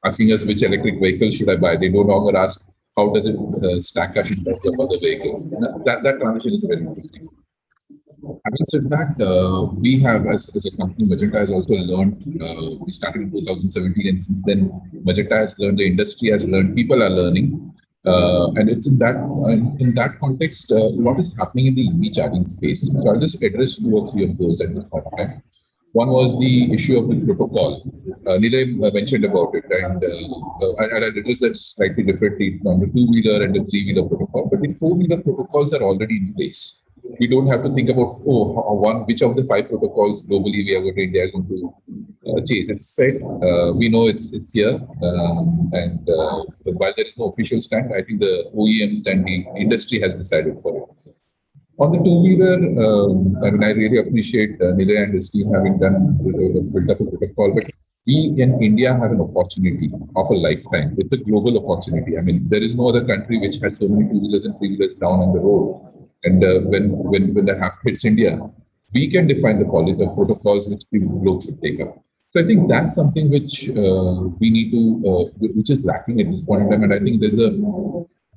asking us which electric vehicle should I buy. They no longer ask, how does it stack up in terms of other vehicles? That transition is very interesting. Having said that, we have, as a company, Magenta has also learned, we started in 2017, and since then, Magenta has learned, the industry has learned, people are learning. And it's in that context, what is happening in the EV charging space. So I'll just address 2 or 3 of those at this point in time. One was the issue of the protocol. Nilay mentioned about it, and I'll address that slightly differently on the 2-wheeler and the 3-wheeler protocol. But the 4-wheeler protocols are already in place. We don't have to think about which of the 5 protocols globally we are going to India going to chase. It's set. We know it's here, and while there is no official stand, I think the OEMs and the industry has decided for it. On the 2-wheeler, I mean, I really appreciate Nilay and his team having built up a protocol, but we in India have an opportunity of a lifetime. It's a global opportunity. I mean, there is no other country which has so many 2-wheelers and 3-wheelers down on the road. And when that hits India, we can define the protocols which the globe should take up. So I think that's something which we need to, which is lacking at this point in time. And I think there's a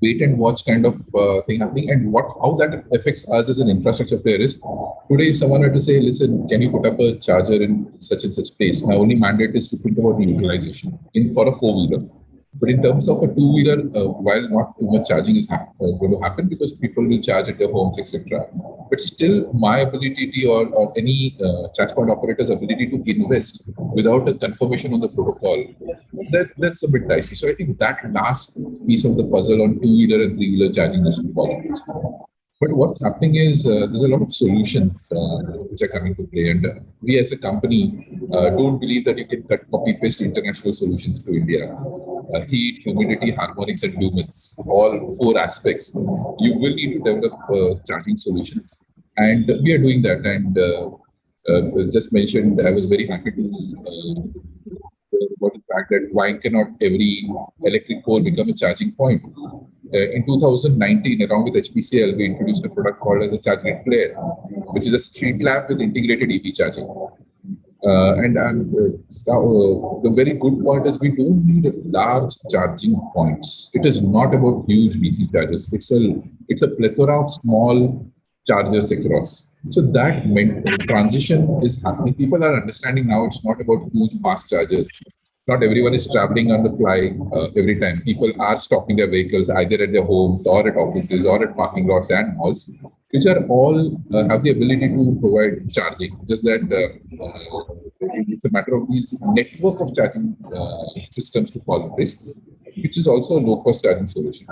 wait and watch kind of thing happening. And how that affects us as an infrastructure player is, today if someone were to say, listen, can you put up a charger in such and such place? My only mandate is to think about the utilization for a 4-wheeler. But in terms of a two-wheeler, while not too much charging is going to happen because people will charge at their homes, etc. But still, my ability or any charge point operator's ability to invest without a confirmation on the protocol, that's a bit dicey. So I think that last piece of the puzzle on two-wheeler and three-wheeler charging is important. But what's happening is there's a lot of solutions which are coming to play, and we as a company don't believe that you can copy-paste international solutions to India. Heat, humidity, harmonics, and lumens, all four aspects. You will need to develop charging solutions, and we are doing that. And just mentioned, I was very happy to about the fact that why cannot every electric pole become a charging point? In 2019, along with HPCL, we introduced a product called as a charge grid flare, which is a street lamp with integrated EV charging. The very good point is we don't need large charging points. It is not about huge DC chargers. It's a plethora of small chargers across. So that transition is happening. People are understanding now it's not about huge fast chargers. Not everyone is traveling on the fly every time. People are stopping their vehicles either at their homes or at offices or at parking lots and malls, which are all have the ability to provide charging. Just that it's a matter of these network of charging systems to fall in place, which is also a low-cost charging solution.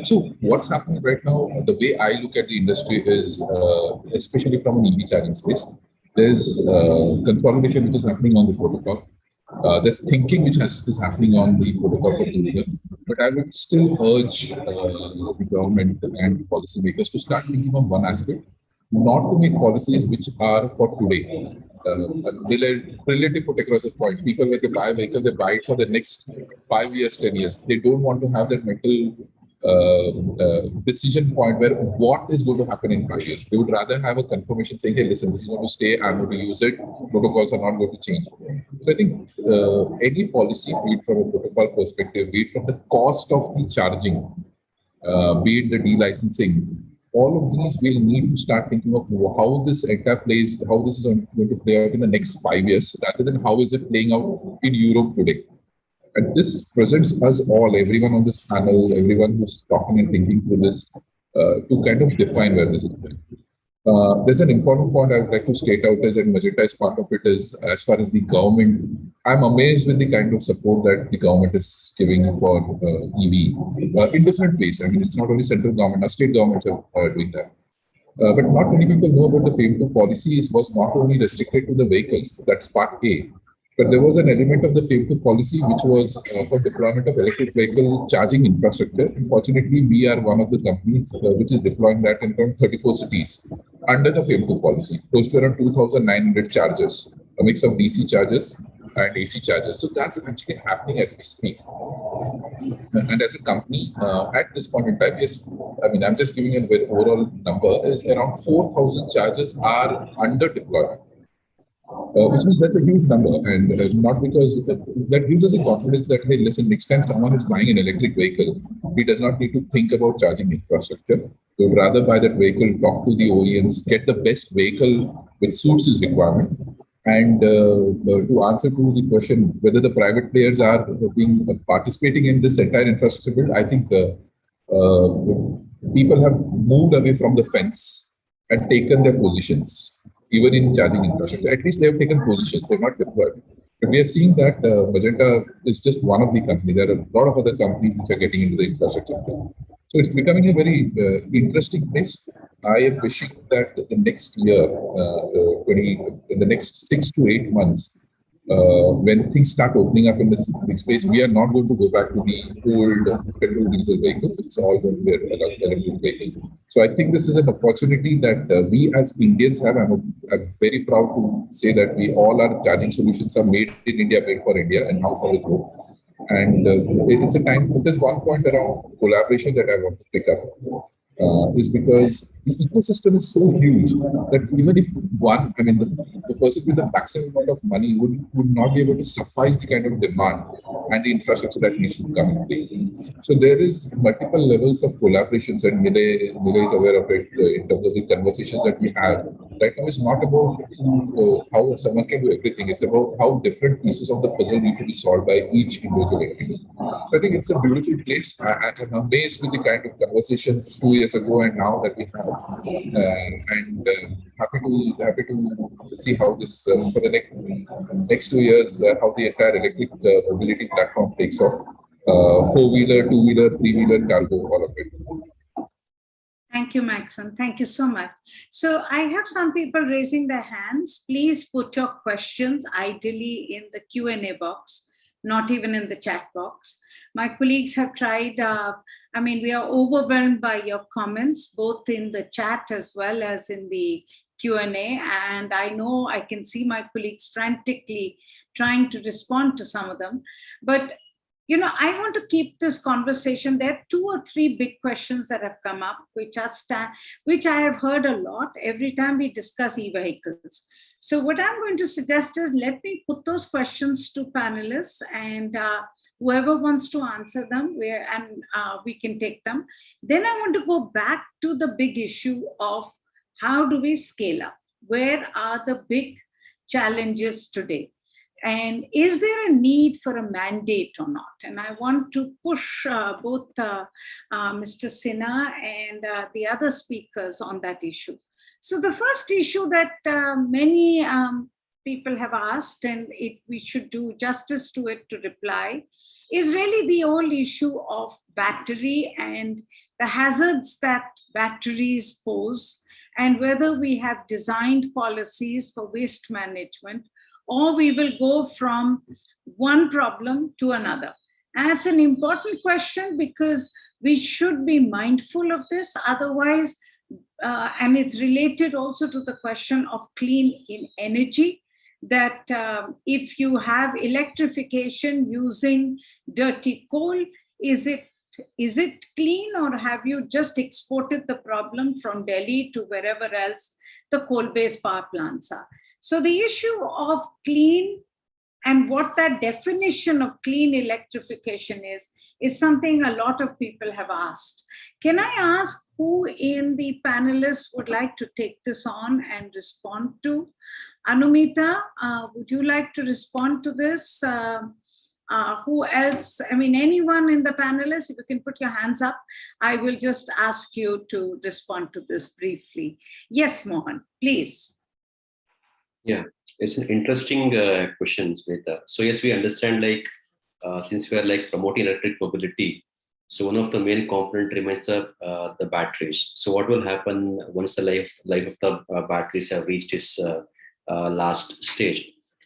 So what's happening right now, the way I look at the industry is, especially from an EV charging space, there's consolidation which is happening on the protocol. There's thinking which is happening on the protocol for two-wheeler, but I would still urge the government and policymakers to start thinking on one aspect, not to make policies which are for today. Relative put across the point. People, when they buy a vehicle, they buy it for the next 5 years, 10 years. They don't want to have that mental decision point where what is going to happen in 5 years. They would rather have a confirmation saying, hey, listen, this is going to stay, I'm going to use it, protocols are not going to change. So I think any policy, be it from a protocol perspective, be it from the cost of the charging, be it the delicensing, all of these will need to start thinking of how this entire plays, how this is going to play out in the next 5 years, rather than how is it playing out in Europe today. And this presents us all, everyone on this panel, everyone who's talking and thinking through this, to kind of define where this is going. There's an important point I would like to state out as, and Magenta is part of it, is as far as the government, I'm amazed with the kind of support that the government is giving for EV in different ways. I mean, it's not only central government, now state governments are doing that. But not many people know about the FAME 2 policy. It was not only restricted to the vehicles, that's part A. But there was an element of the FAME 2 policy which was for deployment of electric vehicle charging infrastructure. Unfortunately, we are one of the companies which is deploying that in around 34 cities under the FAME 2 policy, close to around 2,900 chargers, a mix of DC chargers and AC chargers. So that's actually happening as we speak. And as a company, at this point in time, yes, I mean, I'm just giving a very overall number, is around 4,000 chargers are under deployment. Which means that's a huge number, and not because that gives us a confidence that, hey, listen, next time someone is buying an electric vehicle, he does not need to think about charging infrastructure. He would rather buy that vehicle, talk to the OEMs, get the best vehicle which suits his requirement. And to answer to the question whether the private players are participating in this entire infrastructure build, I think people have moved away from the fence and taken their positions. Even in charging infrastructure, at least they have taken positions, they're not deployed. But we are seeing that Magenta is just one of the companies. There are a lot of other companies which are getting into the infrastructure. So it's becoming a very interesting place. I am wishing that the next year, in the next 6 to 8 months, when things start opening up in this big space, we are not going to go back to the old petrol diesel vehicles. It's all going to be electric vehicles. So I think this is an opportunity that we as Indians have. I'm very proud to say that we all our charging solutions are made in India, made for India, and now for the globe. And it's a time. There's one point around collaboration that I want to pick up. Is because the ecosystem is so huge that even if the person with the maximum amount of money would not be able to suffice the kind of demand and the infrastructure that needs to come in play. So there is multiple levels of collaborations, and Nilay is aware of it in terms of the conversations that we have right now is not about how someone can do everything. It's about how different pieces of the puzzle need to be solved by each individual entity. So I think it's a beautiful place. I'm amazed with the kind of conversations 2 years ago and now that we have, and happy to see how this for the next 2 years how the entire electric mobility platform takes off. 4-wheeler, 2-wheeler, 3-wheeler, cargo, all of it. Thank you, Maxon. Thank you so much. So I have some people raising their hands. Please put your questions ideally in the Q&A box, not even in the chat box. My colleagues have tried, we are overwhelmed by your comments, both in the chat as well as in the Q&A. And I know I can see my colleagues frantically trying to respond to some of them. But I want to keep this conversation. There are 2 or 3 big questions that have come up, which I have heard a lot every time we discuss e-vehicles. So what I'm going to suggest is let me put those questions to panelists, and whoever wants to answer them, we can take them. Then I want to go back to the big issue of how do we scale up? Where are the big challenges today? And is there a need for a mandate or not? And I want to push both Mr. Sinha and the other speakers on that issue. So the first issue that many people have asked, and we should do justice to it to reply, is really the whole issue of battery and the hazards that batteries pose, and whether we have designed policies for waste management, or we will go from one problem to another. And it's an important question because we should be mindful of this. Otherwise, and it's related also to the question of clean in energy, that if you have electrification using dirty coal, is it clean, or have you just exported the problem from Delhi to wherever else the coal-based power plants are? So the issue of clean and what that definition of clean electrification is something a lot of people have asked. Can I ask who in the panelists would like to take this on and respond to? Anumita, would you like to respond to this? Who else? Anyone in the panelists, if you can put your hands up, I will just ask you to respond to this briefly. Yes, Mohan, please. Yeah, it's an interesting question, Smita. So yes, we understand since we are promoting electric mobility, so one of the main component remains the batteries. So what will happen once the life of the batteries have reached its last stage?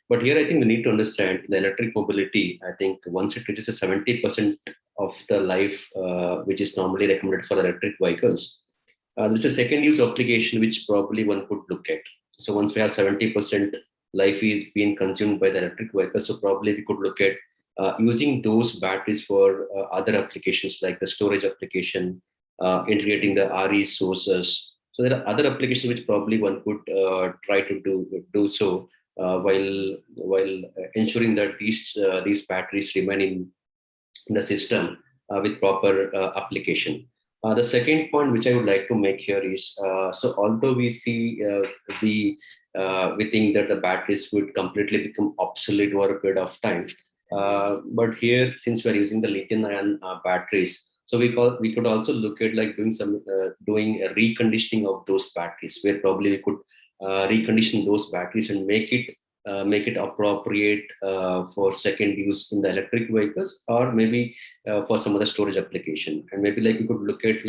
But here I think we need to understand the electric mobility. I think once it reaches 70% of the life, which is normally recommended for electric vehicles, this is a second use application which probably one could look at. So once we have 70% life is being consumed by the electric vehicles, so probably we could look at using those batteries for other applications like the storage application, integrating the RE sources. So there are other applications which probably one could try to do so while ensuring that these batteries remain in the system with proper application. The second point which I would like to make here is, so although we see we think that the batteries would completely become obsolete over a period of time, but here, since we're using the lithium-ion batteries, so we could also look at doing a reconditioning of those batteries, where probably we could recondition those batteries and make it appropriate for second use in the electric vehicles, or maybe for some other storage application. And maybe we could look at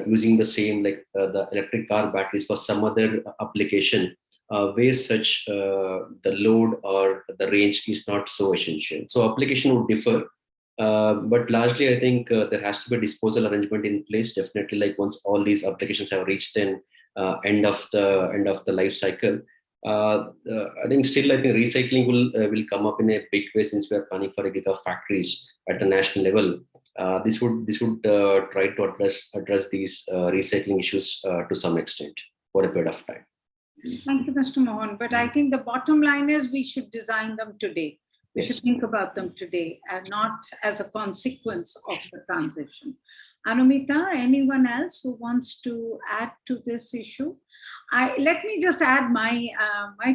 using the same the electric car batteries for some other application where such the load or the range is not so essential. So application would differ, but largely I think there has to be a disposal arrangement in place. Definitely, once all these applications have reached an end of the life cycle. I think recycling will come up in a big way, since we are planning for a gigafactories at the national level. This would try to address these recycling issues to some extent for a period of time. Thank you, Mr. Mohan. But I think the bottom line is we should design them today. We should think about them today and not as a consequence of the transition. Anumita, anyone else who wants to add to this issue? Let me just add my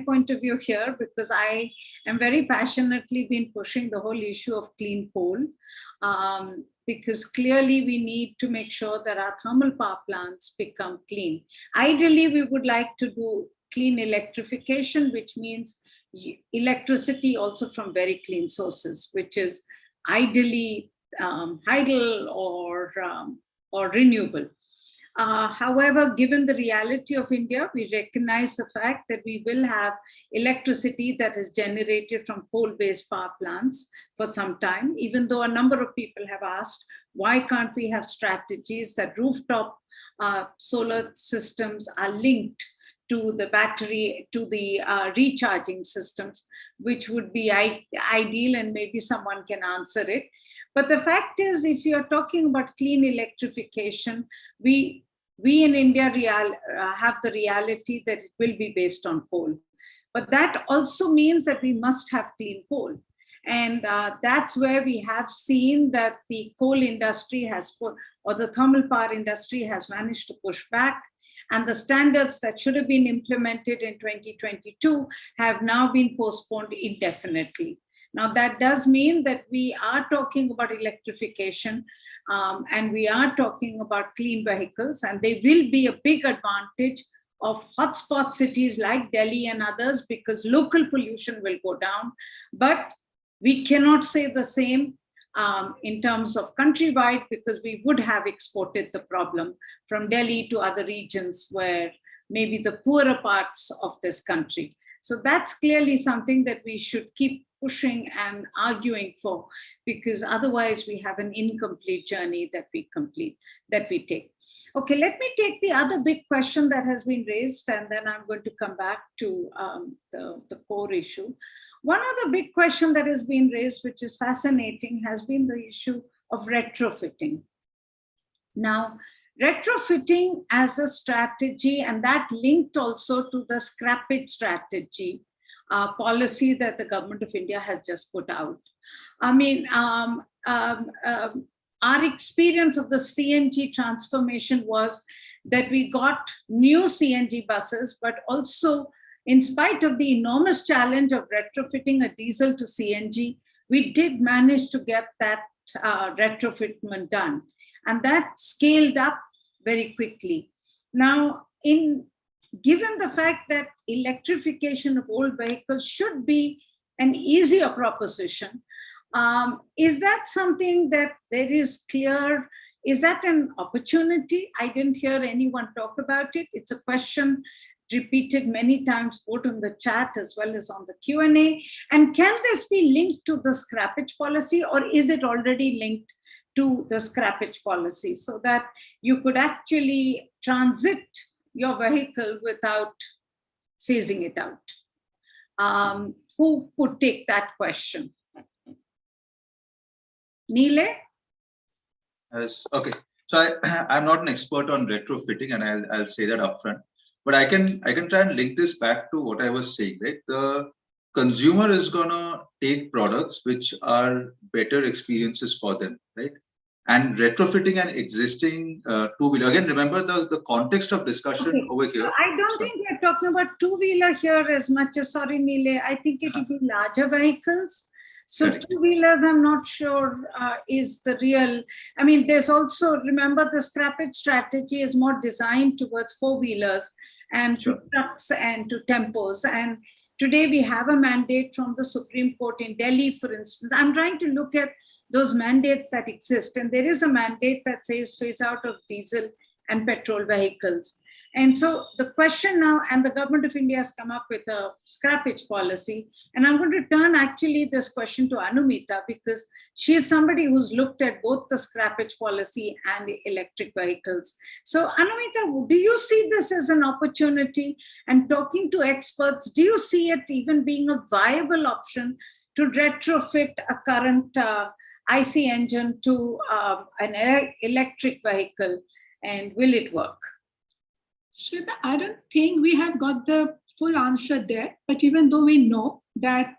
point of view here, because I am very passionately been pushing the whole issue of clean coal, because clearly we need to make sure that our thermal power plants become clean. Ideally, we would like to do clean electrification, which means electricity also from very clean sources, which is ideally tidal or renewable. However, given the reality of India, we recognize the fact that we will have electricity that is generated from coal-based power plants for some time, even though a number of people have asked, why can't we have strategies that rooftop solar systems are linked to the battery, to the recharging systems, which would be ideal, and maybe someone can answer it. But the fact is, if you're talking about clean electrification, we in India have the reality that it will be based on coal. But that also means that we must have clean coal. And that's where we have seen that the coal industry has put, or the thermal power industry has managed to push back. And the standards that should have been implemented in 2022 have now been postponed indefinitely. Now, that does mean that we are talking about electrification, and we are talking about clean vehicles, and they will be a big advantage of hotspot cities like Delhi and others, because local pollution will go down. But we cannot say the same in terms of countrywide, because we would have exported the problem from Delhi to other regions where maybe the poorer parts of this country. So that's clearly something that we should keep pushing and arguing for, because otherwise we have an incomplete journey that we take. Okay, let me take the other big question that has been raised, and then I'm going to come back to the core issue. One other big question that has been raised, which is fascinating, has been the issue of retrofitting. Now, retrofitting as a strategy, and that linked also to the scrappage strategy policy that the government of India has just put out. I mean, our experience of the CNG transformation was that we got new CNG buses, but also, in spite of the enormous challenge of retrofitting a diesel to CNG, we did manage to get that retrofitment done. And that scaled up very quickly. Now, given the fact that electrification of old vehicles should be an easier proposition, is that something that there is clear? Is that an opportunity? I didn't hear anyone talk about it. It's a question repeated many times, both on the chat as well as on the Q&A. And can this be linked to the scrappage policy, or is it already linked to the scrappage policy, so that you could actually transit your vehicle without phasing it out? Who could take that question? Neele? Yes. Okay. So I'm not an expert on retrofitting, and I'll say that upfront. But I can try and link this back to what I was saying, right? The consumer is gonna take products which are better experiences for them, right? And retrofitting an existing two-wheeler. Again, remember the context of discussion over here. So I don't think we're talking about two-wheeler here as much as, sorry, Neele, I think it will be larger vehicles. So correct. Two-wheelers, I'm not sure is the real, I mean, there's also, remember the scrappage strategy is more designed towards four-wheelers and sure. To trucks and to tempos. And today we have a mandate from the Supreme Court in Delhi, for instance. I'm trying to look at those mandates that exist. And there is a mandate that says phase out of diesel and petrol vehicles. And so the question now, and the government of India has come up with a scrappage policy. And I'm going to turn actually this question to Anumita, because she is somebody who's looked at both the scrappage policy and the electric vehicles. So Anumita, do you see this as an opportunity? And talking to experts, do you see it even being a viable option to retrofit a current IC engine to an electric vehicle? And will it work? Shweta, I don't think we have got the full answer there, but even though we know that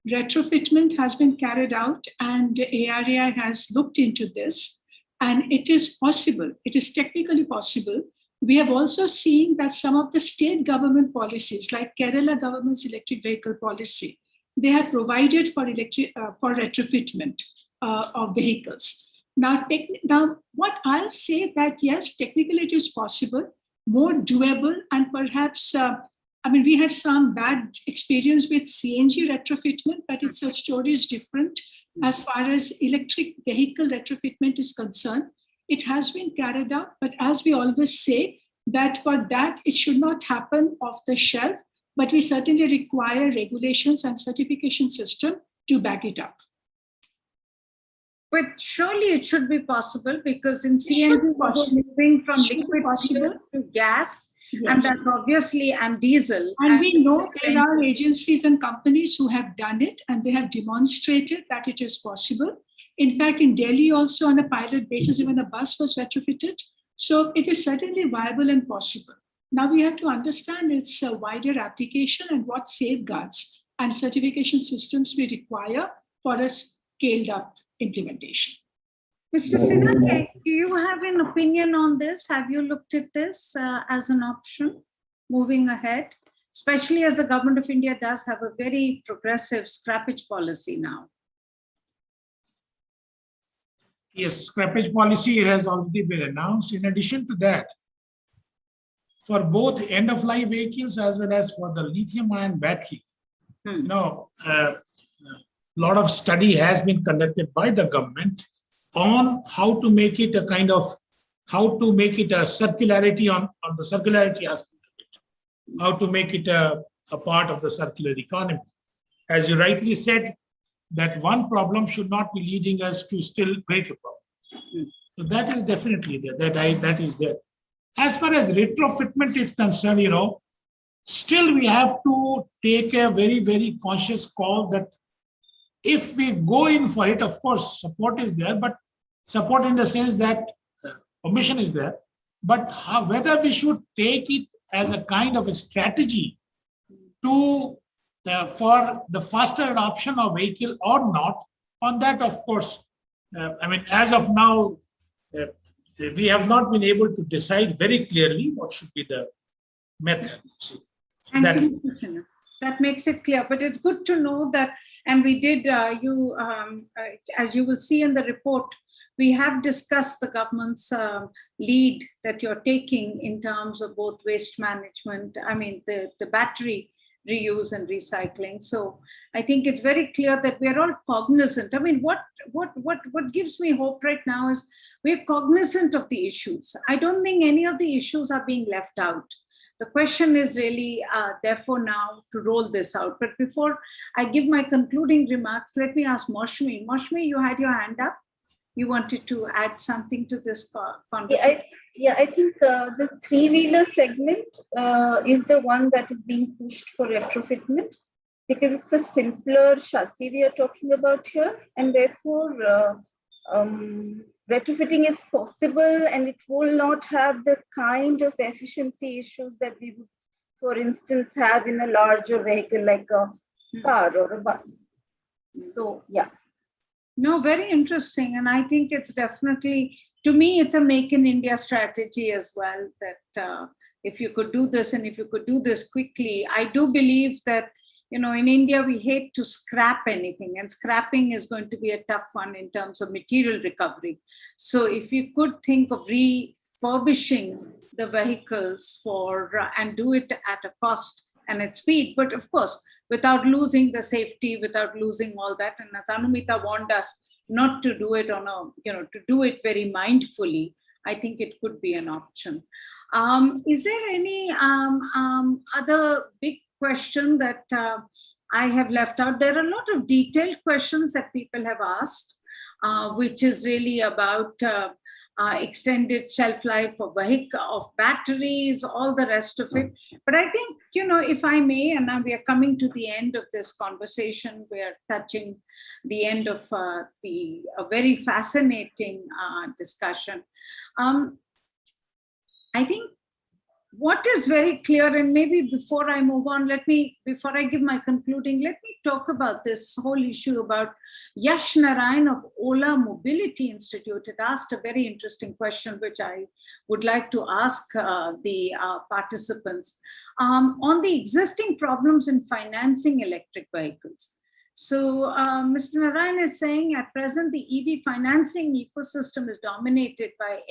retrofitment has been carried out and ARAI has looked into this, and it is possible, it is technically possible We have also seen that some of the state government policies, like Kerala government's electric vehicle policy, they have provided for retrofitment of vehicles. Now, what I'll say that yes, technically it is possible, more doable, and perhaps, we had some bad experience with CNG retrofitment, but it's a story is different. As far as electric vehicle retrofitment is concerned, it has been carried out, but as we always say, that for that, it should not happen off the shelf, but we certainly require regulations and certification system to back it up. But surely it should be possible, because in CNG, we're moving from liquid to gas, yes. And that's obviously, and diesel. And we know there are agencies and companies who have done it, and they have demonstrated that it is possible. In fact, in Delhi also on a pilot basis, even a bus was retrofitted. So it is certainly viable and possible. Now we have to understand its wider application and what safeguards and certification systems we require for a scaled up implementation. Mr. Sinha, do you have an opinion on this? Have you looked at this as an option moving ahead, especially as the government of India does have a very progressive scrappage policy now? Yes, scrappage policy has already been announced. In addition to that, for both end-of-life vehicles as well as for the lithium-ion battery, a lot of study has been conducted by the government on how to make it a circularity on the circularity aspect of it, how to make it a part of the circular economy. As you rightly said, that one problem should not be leading us to still greater problems. So that is definitely there. That is there. As far as retrofitment is concerned, still we have to take a very, very conscious call that if we go in for it, of course, support is there, but support in the sense that permission is there. But whether we should take it as a kind of a strategy to for the faster adoption of vehicle or not, on that, of course, as of now, we have not been able to decide very clearly what should be the method. That makes it clear, but it's good to know that, and we did, as you will see in the report, we have discussed the government's lead that you're taking in terms of both waste management, the battery reuse and recycling. So I think it's very clear that we are all cognizant. What gives me hope right now is we're cognizant of the issues. I don't think any of the issues are being left out. The question is really, therefore, now to roll this out. But before I give my concluding remarks, let me ask Maushmi. Maushmi, you had your hand up. You wanted to add something to this conversation? I think the three-wheeler segment is the one that is being pushed for retrofitment, because it's a simpler chassis we are talking about here, and therefore retrofitting is possible, and it will not have the kind of efficiency issues that we would, for instance, have in a larger vehicle like a car or a bus. So, yeah. No, very interesting. And I think it's definitely, to me, it's a make in India strategy as well, that if you could do this and if you could do this quickly, I do believe that, in India, we hate to scrap anything, and scrapping is going to be a tough one in terms of material recovery. So if you could think of refurbishing the vehicles and do it at a cost and at speed, but of course, without losing the safety, without losing all that. And as Anumita warned us not to do it to do it very mindfully, I think it could be an option. Is there any other big question that I have left out? There are a lot of detailed questions that people have asked, which is really about extended shelf life of batteries, all the rest of it. But I think, if I may, and now we are coming to the end of this conversation, we are touching the end of a very fascinating discussion. I think what is very clear, and maybe before I move on, before I give my concluding, let me talk about this whole issue about Yash Narayan of Ola Mobility Institute. It asked a very interesting question, which I would like to ask the participants on the existing problems in financing electric vehicles. So Mr. Narayan is saying at present, the EV financing ecosystem is dominated by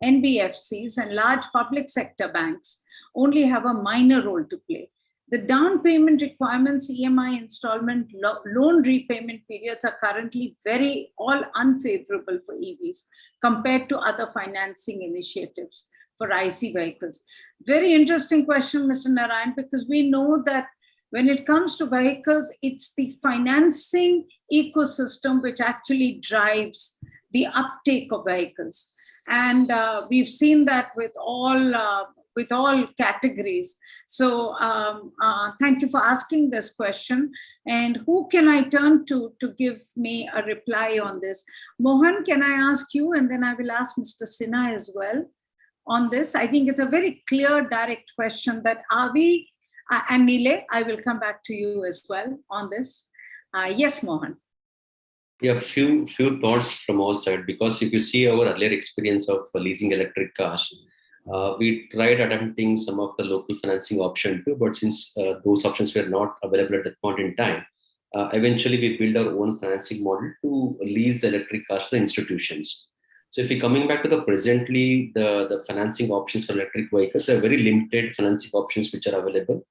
NBFCs, and large public sector banks only have a minor role to play. The down payment requirements, EMI installment, loan repayment periods are currently all unfavorable for EVs compared to other financing initiatives for IC vehicles. Very interesting question, Mr. Narayan, because we know that when it comes to vehicles, it's the financing ecosystem which actually drives the uptake of vehicles. And we've seen that with all categories. So thank you for asking this question. And who can I turn to give me a reply on this? Mohan, can I ask you? And then I will ask Mr. Sinha as well on this. I think it's a very clear, direct question that are we, and Nile, I will come back to you as well on this. Yes, Mohan. Yeah, few thoughts from our side, because if you see our earlier experience of leasing electric cars, we tried attempting some of the local financing option too, but since those options were not available at that point in time, eventually we built our own financing model to lease electric cars to the institutions. So if you're coming back to the presently, the financing options for electric vehicles are very limited financing options which are available,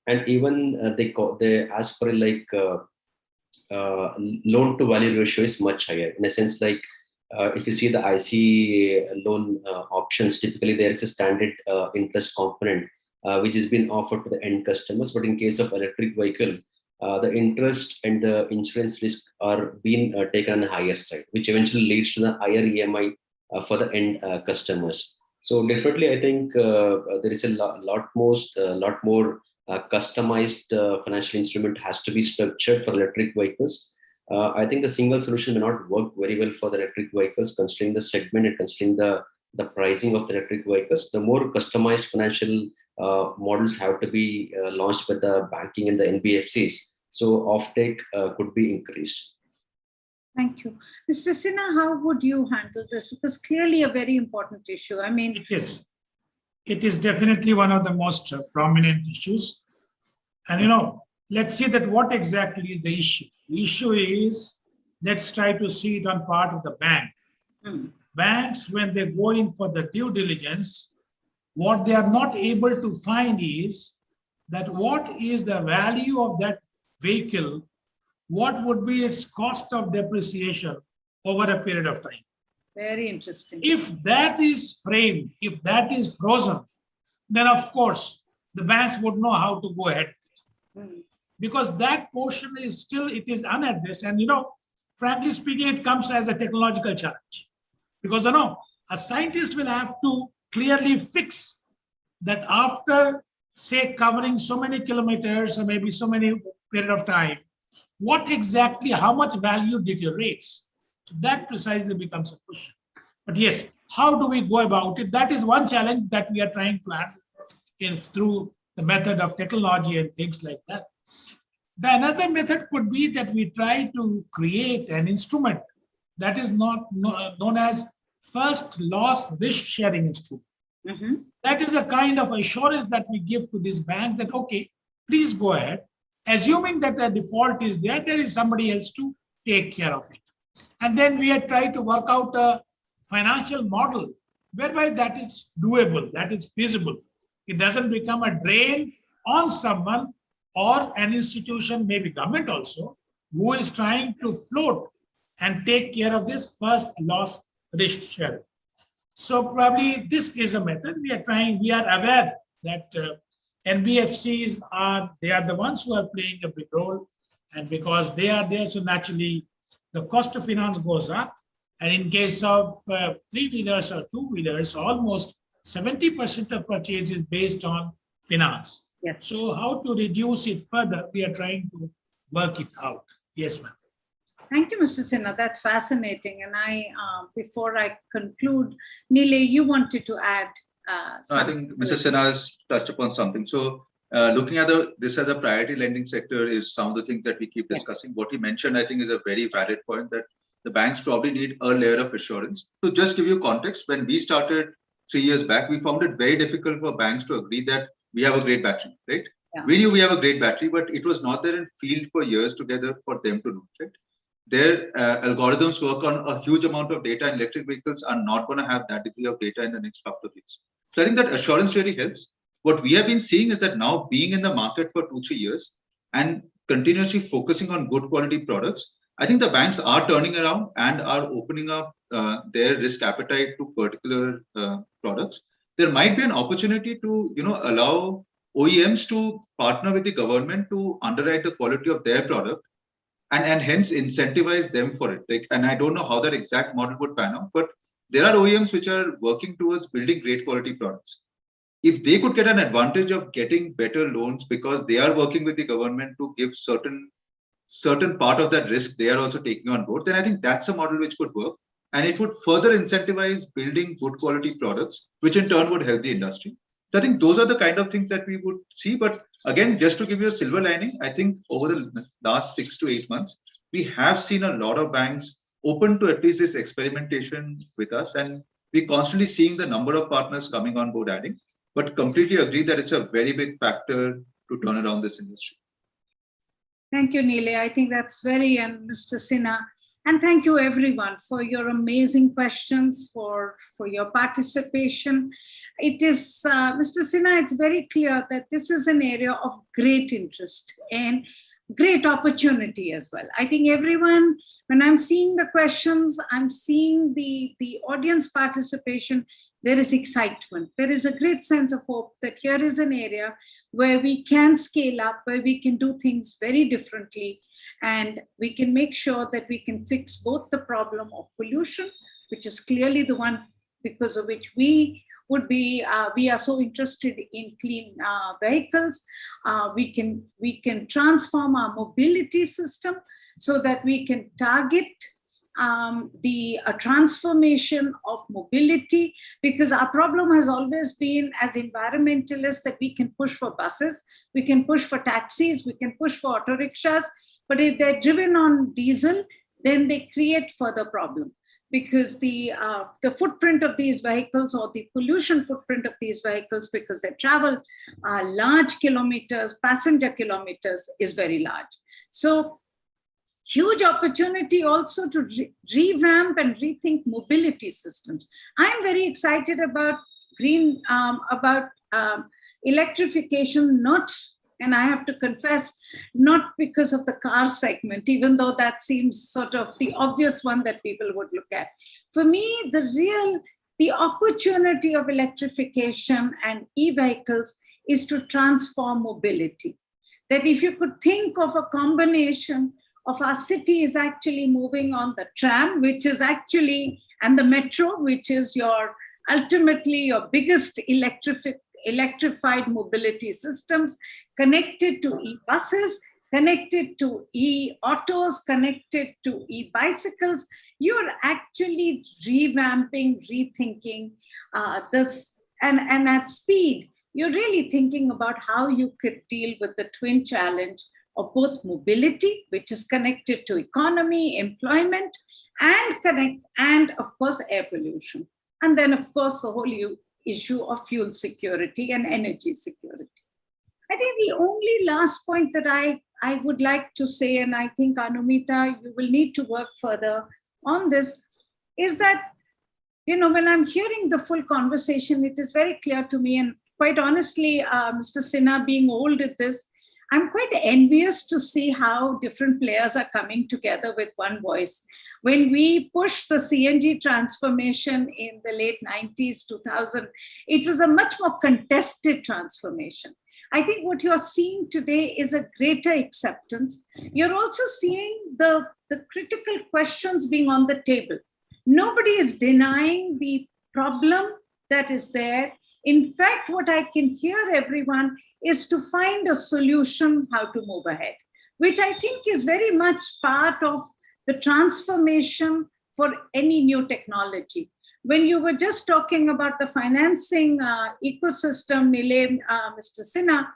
and even they ask for like loan to value ratio is much higher, in a sense like if you see the IC loan options, typically there is a standard interest component which has been offered to the end customers, but in case of electric vehicle, the interest and the insurance risk are being taken on the higher side, which eventually leads to the higher EMI for the end customers. So definitely, I think there is a lot more customized financial instrument has to be structured for electric vehicles. I think the single solution may not work very well for the electric vehicles, considering the segment and considering the pricing of the electric vehicles. The more customized financial models have to be launched by the banking and the NBFCs, so offtake could be increased. Thank you. Mr. Sinha, how would you handle this? Because clearly a very important issue. I mean, it is definitely one of the most prominent issues. And, let's see that what exactly is the issue. The issue is, let's try to see it on part of the bank. Banks, when they go in for the due diligence, what they are not able to find is that what is the value of that vehicle, what would be its cost of depreciation over a period of time. Very interesting. If that is framed, if that is frozen, then of course the banks would know how to go ahead. Because that portion is still, it is unaddressed. And frankly speaking, it comes as a technological challenge. Because a scientist will have to clearly fix that after, say, covering so many kilometers or maybe so many period of time, what exactly, how much value deteriorates? So that precisely becomes a question. But yes, how do we go about it? That is one challenge that we are trying to handle through the method of technology and things like that. The another method could be that we try to create an instrument that is not known as first loss risk sharing instrument. That is a kind of assurance that we give to this bank that, okay, please go ahead. Assuming that the default is there, there is somebody else to take care of it. And then we have tried to work out a financial model whereby that is doable, that is feasible. It doesn't become a drain on someone or an institution, maybe government also, who is trying to float and take care of this first loss risk sharing. So probably this is a method we are aware that NBFCs are the ones who are playing a big role, and because they are there, so naturally the cost of finance goes up. And in case of three-wheelers or two-wheelers, almost 70% of purchase is based on finance. Yes. So how to reduce it further, we are trying to work it out. Yes, ma'am. Thank you, Mr. Sinha. That's fascinating. And before I conclude, Nile, you wanted to add No, I think Mr. Sinha has touched upon something. So looking at this as a priority lending sector is some of the things that we keep discussing. Yes. What he mentioned, I think, is a very valid point, that the banks probably need a layer of assurance. To just give you context, when we started 3 years back, we found it very difficult for banks to agree that we have a great battery, right? Yeah. We knew we have a great battery, but it was not there in field for years together for them to know, right? Their algorithms work on a huge amount of data, and electric vehicles are not going to have that degree of data in the next couple of years. So I think that assurance really helps. What we have been seeing is that now, being in the market for 2-3 years and continuously focusing on good quality products, I think the banks are turning around and are opening up their risk appetite to particular products. There might be an opportunity to, allow OEMs to partner with the government to underwrite the quality of their product, and hence incentivize them for it. And I don't know how that exact model would pan out, but there are OEMs which are working towards building great quality products. If they could get an advantage of getting better loans because they are working with the government to give certain part of that risk they are also taking on board, then I think that's a model which could work. And it would further incentivize building good quality products, which in turn would help the industry. So I think those are the kind of things that we would see. But again, just to give you a silver lining, I think over the last 6 to 8 months, we have seen a lot of banks open to at least this experimentation with us. And we're constantly seeing the number of partners coming on board adding, but completely agree that it's a very big factor to turn around this industry. Thank you, Neele. I think that's and Mr. Sinha. And thank you, everyone, for your amazing questions, for your participation. It is, Mr. Sinha, it's very clear that this is an area of great interest and great opportunity as well. I think everyone, when I'm seeing the questions, I'm seeing the audience participation, there is excitement. There is a great sense of hope that here is an area where we can scale up, where we can do things very differently, and we can make sure that we can fix both the problem of pollution, which is clearly the one because of which we are so interested in clean vehicles. We can transform our mobility system so that we can target the transformation of mobility, because our problem has always been as environmentalists that we can push for buses, we can push for taxis, we can push for auto rickshaws, but if they're driven on diesel, then they create further problem, because the footprint of these vehicles, or the pollution footprint of these vehicles, because they travel large kilometers, passenger kilometers, is very large. So huge opportunity also to revamp and rethink mobility systems. I'm very excited about electrification, and I have to confess, not because of the car segment, even though that seems sort of the obvious one that people would look at. For me, the opportunity of electrification and e-vehicles is to transform mobility. That if you could think of a combination of our city is actually moving on the tram, which is actually, and the metro, which is ultimately your biggest electrified mobility systems, connected to e-buses, connected to e-autos, connected to e-bicycles. You're actually revamping, rethinking this, and at speed, you're really thinking about how you could deal with the twin challenge of both mobility, which is connected to economy, employment, and of course, air pollution. And then, of course, the whole issue of fuel security and energy security. I think the only last point that I would like to say, and I think, Anumita, you will need to work further on this, is that, when I'm hearing the full conversation, it is very clear to me, and quite honestly, Mr. Sinha, being old at this, I'm quite envious to see how different players are coming together with one voice. When we pushed the CNG transformation in the late 90s, 2000, it was a much more contested transformation. I think what you're seeing today is a greater acceptance. You're also seeing the critical questions being on the table. Nobody is denying the problem that is there. In fact, what I can hear everyone is to find a solution how to move ahead, which I think is very much part of the transformation for any new technology. when you were just talking about the financing ecosystem, Nilesh, Mr. Sinha,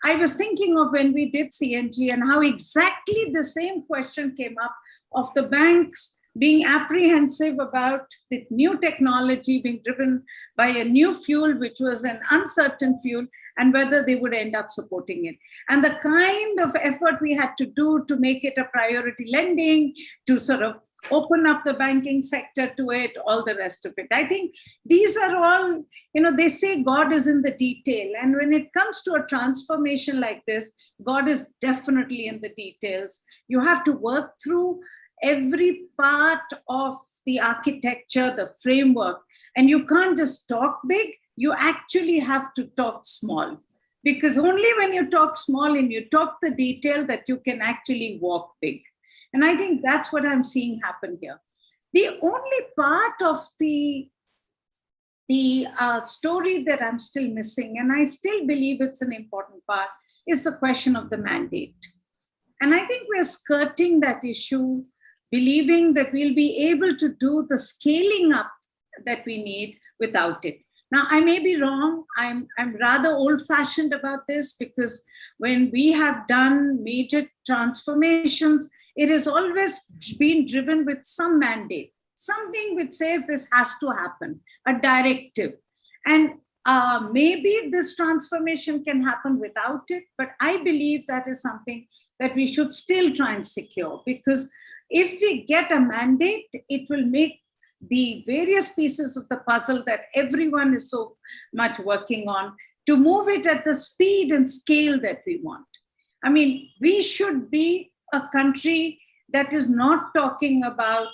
I was thinking of when we did CNG and how exactly the same question came up of the banks being apprehensive about the new technology being driven by a new fuel, which was an uncertain fuel, and whether they would end up supporting it. And the kind of effort we had to do to make it a priority lending, to sort of open up the banking sector to it, all the rest of it. I think these are all, they say God is in the detail. And when it comes to a transformation like this, God is definitely in the details. You have to work through every part of the architecture, the framework, and you can't just talk big, you actually have to talk small. Because only when you talk small and you talk the detail that you can actually walk big. And I think that's what I'm seeing happen here. The only part of the story that I'm still missing, and I still believe it's an important part, is the question of the mandate. And I think we're skirting that issue, believing that we'll be able to do the scaling up that we need without it. Now, I may be wrong. I'm rather old-fashioned about this, because when we have done major transformations, it has always been driven with some mandate, something which says this has to happen, a directive. And maybe this transformation can happen without it, but I believe that is something that we should still try and secure, because if we get a mandate, it will make the various pieces of the puzzle that everyone is so much working on to move it at the speed and scale that we want. I mean, we should be a country that is not talking about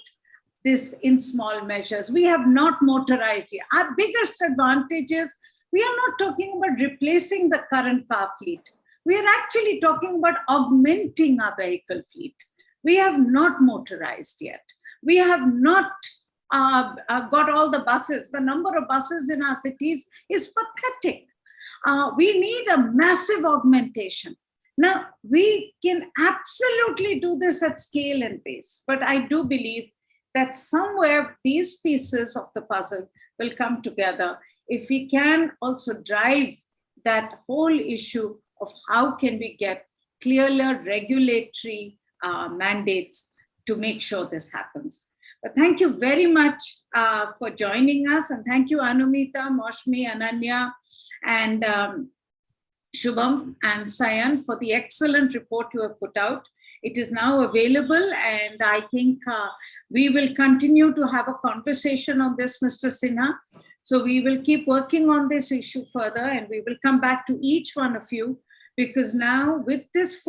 this in small measures. We have not motorized yet. Our biggest advantage is we are not talking about replacing the current car fleet. We are actually talking about augmenting our vehicle fleet. We have not motorized yet. We have not got all the buses. The number of buses in our cities is pathetic. We need a massive augmentation. Now, we can absolutely do this at scale and pace, but I do believe that somewhere these pieces of the puzzle will come together if we can also drive that whole issue of how can we get clearer regulatory mandates to make sure this happens. But thank you very much for joining us, and thank you Anumita, Moshmi, Ananya, and Shubham and Sayan for the excellent report you have put out. It is now available, and I think we will continue to have a conversation on this, Mr. Sinha. So we will keep working on this issue further, and we will come back to each one of you, because now with this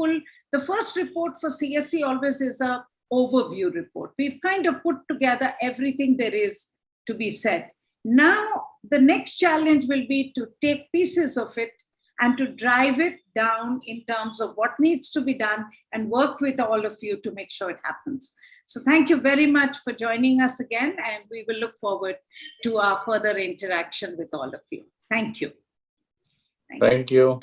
the first report for CSE always is a overview report. We've kind of put together everything there is to be said. Now, the next challenge will be to take pieces of it and to drive it down in terms of what needs to be done and work with all of you to make sure it happens. So thank you very much for joining us again, and we will look forward to our further interaction with all of you. Thank you. Thank you.